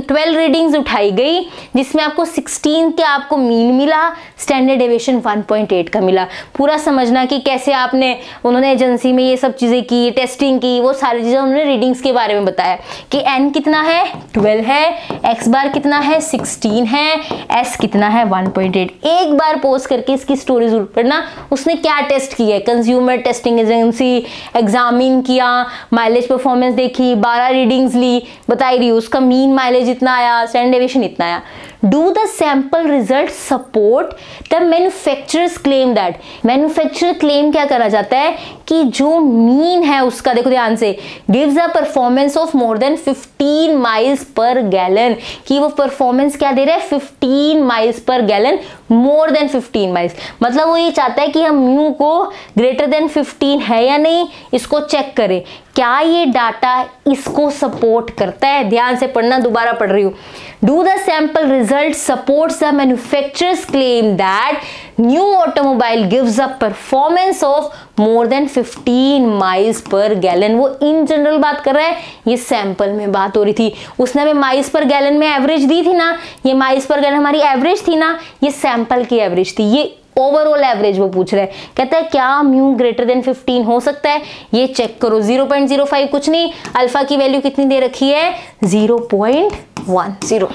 12 रीडिंग्स उठाई गई जिसमें आपको 16 के आपको मीन मिला, स्टैंडर्ड डेविएशन 1.8 का मिला। पूरा समझना कि कैसे आपने उन्होंने एजेंसी में ये सब चीजें की, टेस्टिंग की, वो सारी चीजें उन्होंने रीडिंग्स के बारे में बताया कि n कितना है 12 है, x बार कितना है 16 है, s कितना है 1.8। एक बार पॉज करके इसकी स्टोरी जरूर पढ़ना। उसने क्या टेस्ट किया है, कंज्यूमर टेस्टिंग एजेंसी एग्जामिन किया, माइलेज परफॉर्मेंस देखी, 12 रीडिंग्स ली, बताई रही उसका मीन माइलेज इतना आया, स्टैंडर्ड डेविएशन इतना आया। Do the sample results support the manufacturer's claim that? Manufacturer claim क्या करा जाता है कि जो मीन है उसका, देखो ध्यान से, gives a performance of more than 15 miles per gallon, कि वो परफॉर्मेंस क्या दे रहा है 15 miles per gallon, more than 15 miles। मतलब वो ये चाहता है कि हम म्यू को greater than 15 है या नहीं, इसको चेक करें क्या ये डाटा इसको सपोर्ट करता है। ध्यान से पढ़ना, दोबारा पढ़ रही हूँ। Do the sample result supports the manufacturer's claim that new automobile gives a performance of more than 15 miles per gallon? वो इन जनरल बात कर रहा है, ये सैंपल में बात हो रही थी। उसने हमें माइल्स पर गैलन में एवरेज दी थी ना, ये माइल्स पर गैलन हमारी एवरेज थी ना, ये सैंपल की एवरेज थी, ये ओवरऑल एवरेज वो पूछ रहे हैं। कहता है क्या म्यू ग्रेटर देन 15 हो सकता है, ये चेक करो। 0.05 कुछ नहीं, अल्फा की वैल्यू कितनी दे रखी है 0.10।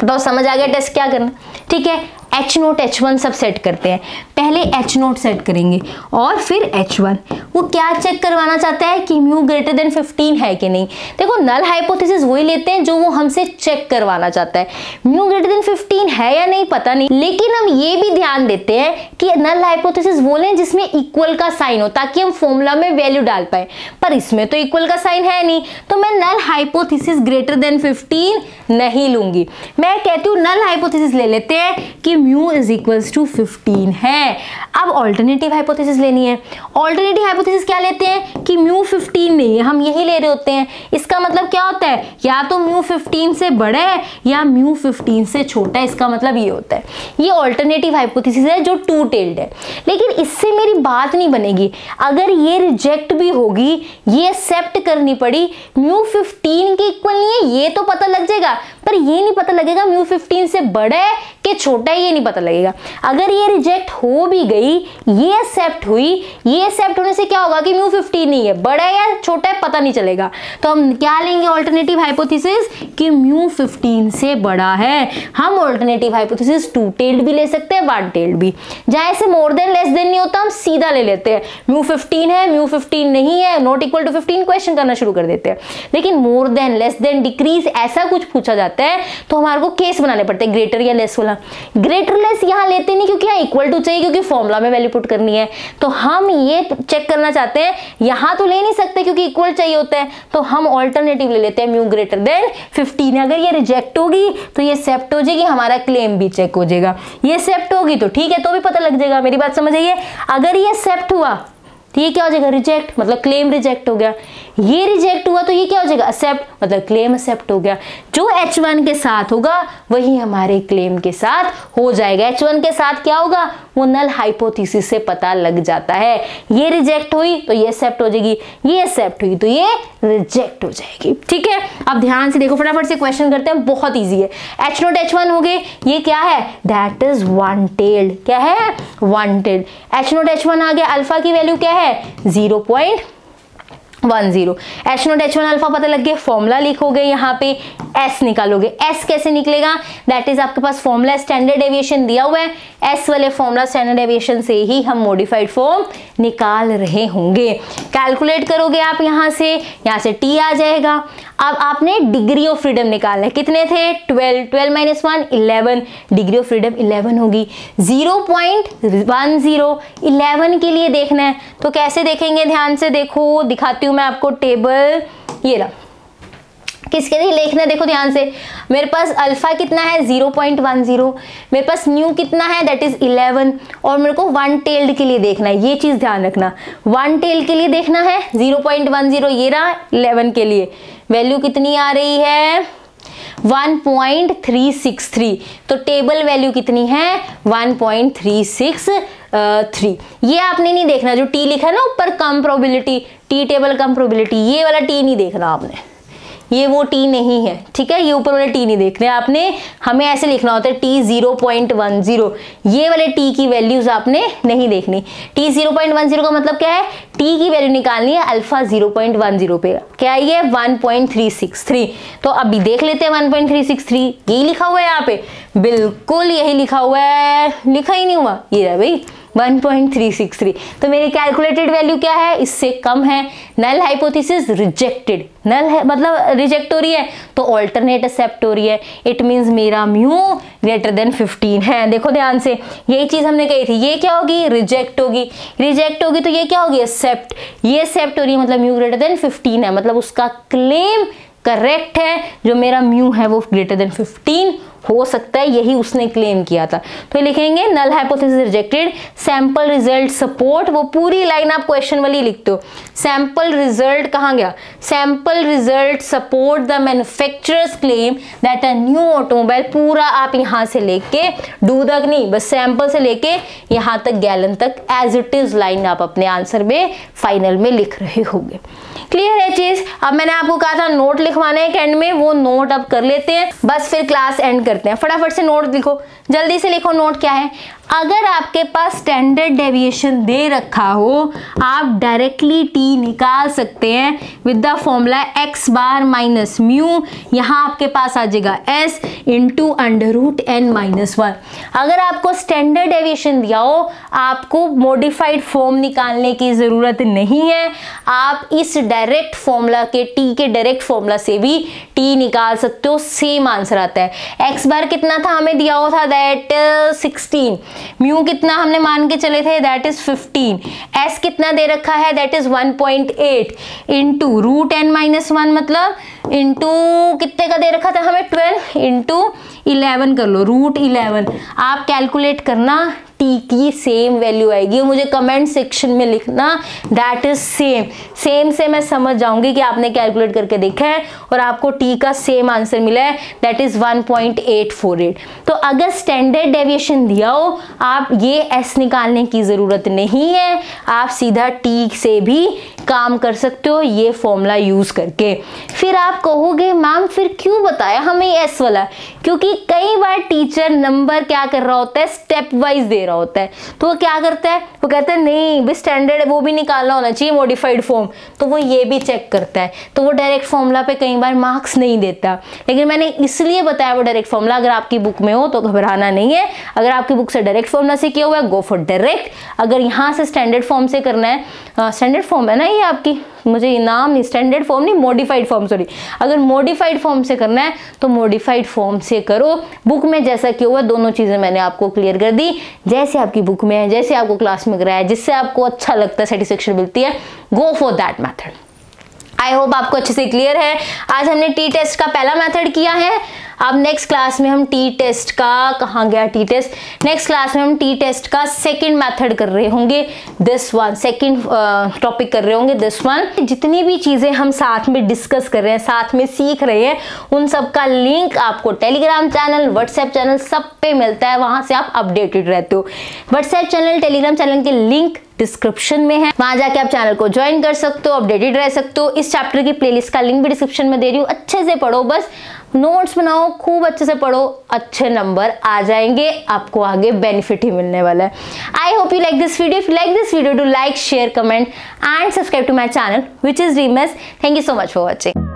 तो समझ आ गया टेस्ट क्या करना, ठीक है। H0 H1 सब सेट करते हैं। पहले H0 सेट करेंगे और फिर H1। वो क्या चेक करवाना चाहता है कि म्यू ग्रेटर देन 15 है कि नहीं। देखो नल हाइपोथेसिस वही लेते हैं जो वो हमसे चेक करवाना चाहता है। म्यू ग्रेटर देन 15 है या नहीं पता नहीं, लेकिन हम ये भी ध्यान देते हैं कि नल हाइपोथेसिस वो लें जिसमें इक्वल का साइन हो, ताकि हम फॉर्मूला में वैल्यू डाल पाए। पर इसमें तो इक्वल का साइन है नहीं, तो मैं नल हाइपोथेसिस ग्रेटर देन 15 नहीं लूंगी। मैं कहती हूँ नल हाइपोथेसिस ले लेते हैं कि म्यू इज इक्वल्स टू 15 है। अब ऑल्टरनेटिव हाइपोथेसिस लेनी है। ऑल्टरनेटिव हाइपोथेसिस क्या लेते हैं कि म्यू 15 नहीं है, हम यही ले रहे होते हैं। इसका मतलब क्या होता है, या तो म्यू 15 से बड़ा है या म्यू 15 से छोटा है। इसका मतलब ये होता है। ये ऑल्टरनेटिव हाइपोथेसिस है जो टू टेल्ड है। लेकिन इससे मेरी बात नहीं बनेगी। अगर ये रिजेक्ट भी होगी, ये एक्सेप्ट करनी पड़ी, म्यू 15 के इक्वल नहीं है, ये तो पता लग जाएगा, पर ये नहीं पता लगेगा म्यू 15 से बड़ा है कि छोटा है, ये नहीं पता लगेगा। अगर ये रिजेक्ट हो भी गई, ये एक्सेप्ट हुई, ये एक्सेप्ट होने से क्या होगा कि म्यू 15 नहीं है, बड़ा है या छोटा है पता नहीं चलेगा। तो हम क्या लेंगे ऑल्टरनेटिव हाइपोथेसिस कि म्यू 15 से बड़ा है। हम ऑल्टरनेटिव हाइपोथेसिस टू टेल्ड भी ले सकते हैं, वन टेल्ड भी। जहां ऐसे मोर देन लेस देन नहीं होता, हम सीधा ले लेते हैं म्यू 15 है, म्यू 15 नहीं है, नॉट इक्वल टू 15 क्वेश्चन करना शुरू कर देते हैं। लेकिन more than, less than, decrease ऐसा कुछ पूछा जाता है तो हमारे को केस बनाने पड़ते हैं, ग्रेटर या लेस वाला। ग्रेटर लेस यहाँ लेते नहीं क्योंकि यहाँ इक्वल टू चाहिए, क्योंकि फॉर्मूला में वैल्यू पुट करनी है। तो हम ये चेक करना चाहते हैं, यहाँ तो ले नहीं सकते क्योंकि इक्वल चाहिए होता है, तो हम ऑल्टरनेटिव ले लेते हैं म्यू ग्रेटर देन 15। अगर ये रिजेक्ट होगी तो ये एक्सेप्ट हो जाएगी, हमारा क्लेम भी चेक हो जाएगा। ये एक्सेप्ट होगी तो ठीक है, तो भी पता लग जाएगा। मेरी बात समझ आइए। अगर ये एक्सेप्ट हुआ तो ये क्या हो जाएगा, रिजेक्ट, मतलब क्लेम रिजेक्ट हो गया। ये रिजेक्ट हुआ तो ये क्या हो जाएगा, एक्सेप्ट, मतलब क्लेम एक्सेप्ट हो गया। जो H1 के साथ होगा वही हमारे क्लेम के साथ हो जाएगा। H1 के साथ क्या होगा, वो नल हाइपोथेसिस से पता लग जाता है। ये रिजेक्ट हुई तो ये एक्सेप्ट हो जाएगी, ये एक्सेप्ट हुई तो ये रिजेक्ट हो जाएगी। ठीक है, अब ध्यान से देखो, फटाफट से क्वेश्चन करते हैं, बहुत ईजी है। H0 H1 हो गए, ये क्या है, दैट इज वन टेल्ड। क्या है, वन टेल्ड। H0 H1 आ गया, अल्फा की वैल्यू क्या है 0.10। H0 H1 अल्फा पता लग गया, फॉर्मूला लिखोगे, यहाँ पे S निकालोगे। S कैसे निकलेगा, दैट इज आपके पास फॉर्मूला स्टैंडर्ड डेविएशन दिया हुआ है। S वाले फॉर्मूला स्टैंडर्ड डेविएशन से ही हम मॉडिफाइड फॉर्म निकाल रहे होंगे। कैलकुलेट करोगे आप, यहाँ से T आ जाएगा। अब आपने डिग्री ऑफ फ्रीडम निकालना है, कितने थे 12, 12 - 1 11, डिग्री ऑफ फ्रीडम 11 होगी। 0.10 11 के लिए देखना है, तो कैसे देखेंगे, ध्यान से देखो, दिखाती हूँ मैं आपको टेबल। ये रहा, किसके लिए लिखना है, देखो ध्यान से। मेरे पास अल्फा कितना है 0.10, मेरे पास न्यू कितना है दैट इज 11, और मेरे को वन टेल्ड के लिए देखना है। ये चीज ध्यान रखना, वन टेल्ड के लिए देखना है 0.10, ये रहा 11 के लिए वैल्यू कितनी आ रही है 1.363। तो टेबल वैल्यू कितनी है 1.363। ये आपने नहीं देखना, जो टी लिखा है ना ऊपर कम प्रोबेबिलिटी, टी टेबल कम प्रोबेबिलिटी, ये वाला टी नहीं देखना आपने, ये वो टी नहीं है, ठीक है। ये ऊपर वाले टी नहीं देखने आपने, हमें ऐसे लिखना होता है टी 0.10। ये वाले टी की वैल्यूज आपने नहीं देखनी। टी 0.10 का मतलब क्या है, टी की वैल्यू निकालनी है अल्फा 0.10 पे, क्या ये 1.363। तो अभी देख लेते हैं 1.363, यही लिखा हुआ है यहाँ पे, बिल्कुल यही लिखा हुआ है, लिखा ही नहीं हुआ, ये है भाई 1.363। तो मेरी कैलकुलेटेड वैल्यू क्या है, इससे कम है। नल हाइपोथेसिस रिजेक्टेड, नल है मतलब रिजेक्ट हो रही है, तो ऑल्टरनेट एक्सेप्ट हो रही है। इट मींस मेरा म्यू ग्रेटर देन 15 है। देखो ध्यान से, यही चीज हमने कही थी, ये क्या होगी, रिजेक्ट होगी, रिजेक्ट होगी तो ये क्या होगी, एक्सेप्ट। ये एक्सेप्ट हो रही है मतलब म्यू ग्रेटर देन 15 है, मतलब उसका क्लेम करेक्ट है, जो मेरा म्यू है वो ग्रेटर देन 15 हो सकता है, यही उसने क्लेम किया था। तो लिखेंगे null hypothesis rejected, sample result support, वो पूरी लाइन आप क्वेश्चन वाली लिखते हो। सैंपल रिजल्ट कहाँ गया, sample result support the manufacturers claim that a new automobile, पूरा आप यहाँ से लेके डू तक नहीं, बस सैंपल से लेके यहाँ तक गैलन तक एज इट इज लाइन आप अपने आंसर में फाइनल में लिख रहे होंगे। क्लियर है चीज। अब मैंने आपको कहा था नोट लिखवाने हैं एंड में, वो नोट अब कर लेते हैं, बस फिर क्लास एंड करते हैं। फटाफट से नोट लिखो, जल्दी से लिखो। नोट क्या है, अगर आपके पास स्टैंडर्ड डेविएशन दे रखा हो, आप डायरेक्टली टी निकाल सकते हैं with the formula x bar minus mu, यहाँ आपके पास आ जाएगा एस इंटू √n-1। अगर आपको स्टैंडर्ड डेविएशन दिया हो, आपको मॉडिफाइड फॉर्म निकालने की जरूरत नहीं है, आप इस डायरेक्ट फॉर्मूला के, टी के डायरेक्ट फॉर्मूला से भी टी निकाल सकते हो, सेम आंसर आता है। एक्स बार कितना था हमें दिया हुआ था, दैट 16, म्यू कितना हमने मान के चले थे, दैट इज 15, एस कितना दे रखा है, दैट इज 1.8 इंटू √n-1 मतलब इंटू कितने का दे रखा था हमें 12 इंटू 11 कर लो, √11। आप कैलकुलेट करना, टी की सेम वैल्यू आएगी, मुझे कमेंट सेक्शन में लिखना दैट इज सेम। सेम से मैं समझ जाऊंगी कि आपने कैलकुलेट करके देखा है और आपको टी का सेम आंसर मिला है, दैट इज 1.848। तो अगर स्टैंडर्ड डेविएशन दिया हो, आप ये एस निकालने की जरूरत नहीं है, आप सीधा टी से भी काम कर सकते हो ये फॉर्मूला यूज करके। फिर आप कहोगे मैम फिर क्यों बताया हमें एस वाला, क्योंकि कई बार टीचर नंबर क्या कर रहा होता है, स्टेप वाइज दे रहा होता है, तो वो क्या करता है, वो कहता है नहीं भी स्टैंडर्ड वो भी निकालना होना चाहिए मॉडिफाइड फॉर्म, तो वो ये भी चेक करता है, तो वो डायरेक्ट फॉर्मूला पे कई बार मार्क्स नहीं देता। लेकिन मैंने इसलिए बताया वो डायरेक्ट फॉर्मूला, अगर आपकी बुक में हो तो घबराना नहीं है, अगर आपकी बुक से डायरेक्ट फॉर्मूला से किया हुआ है गो फॉर डायरेक्ट, अगर यहाँ से स्टैंडर्ड फॉर्म से करना है, स्टैंडर्ड फॉर्म है ना ये आपकी, मुझे नाम नहीं, स्टैंडर्ड फॉर्म नहीं, मॉडिफाइड फॉर्म, सॉरी, अगर मॉडिफाइड फॉर्म से करना है तो मॉडिफाइड फॉर्म से करो। बुक में जैसा किया हुआ दोनों चीजें मैंने आपको क्लियर कर दी, जैसे आपकी बुक में है, जैसे आपको क्लास में कराया, जिससे आपको अच्छा लगता है, सेटिस्फेक्शन मिलती है, go for that method. I hope आपको अच्छे से क्लियर है। आज हमने टी टेस्ट का पहला मेथड किया है, अब नेक्स्ट क्लास में हम टी टेस्ट का, कहाँ गया टी टेस्ट, नेक्स्ट क्लास में हम टी टेस्ट का सेकंड मेथड कर रहे होंगे, दिस वन, सेकंड टॉपिक कर रहे होंगे, दिस वन। जितनी भी चीजें हम साथ में डिस्कस कर रहे हैं, साथ में सीख रहे हैं, उन सब का लिंक आपको टेलीग्राम चैनल, व्हाट्सएप चैनल सब पे मिलता है, वहां से आप अपडेटेड रहते हो। व्हाट्सएप चैनल, टेलीग्राम चैनल के लिंक डिस्क्रिप्शन में है, वहां जाके आप चैनल को ज्वाइन कर सकते हो, अपडेटेड रह सकते हो। इस चैप्टर की प्लेलिस्ट का लिंक भी डिस्क्रिप्शन में दे रही हूँ, अच्छे से पढ़ो, बस नोट्स बनाओ, खूब अच्छे से पढ़ो, अच्छे नंबर आ जाएंगे, आपको आगे बेनिफिट ही मिलने वाला है। I hope you like this video. If you like this video, do like, share, comment and subscribe to my channel which is dreamers. Thank you so much for watching.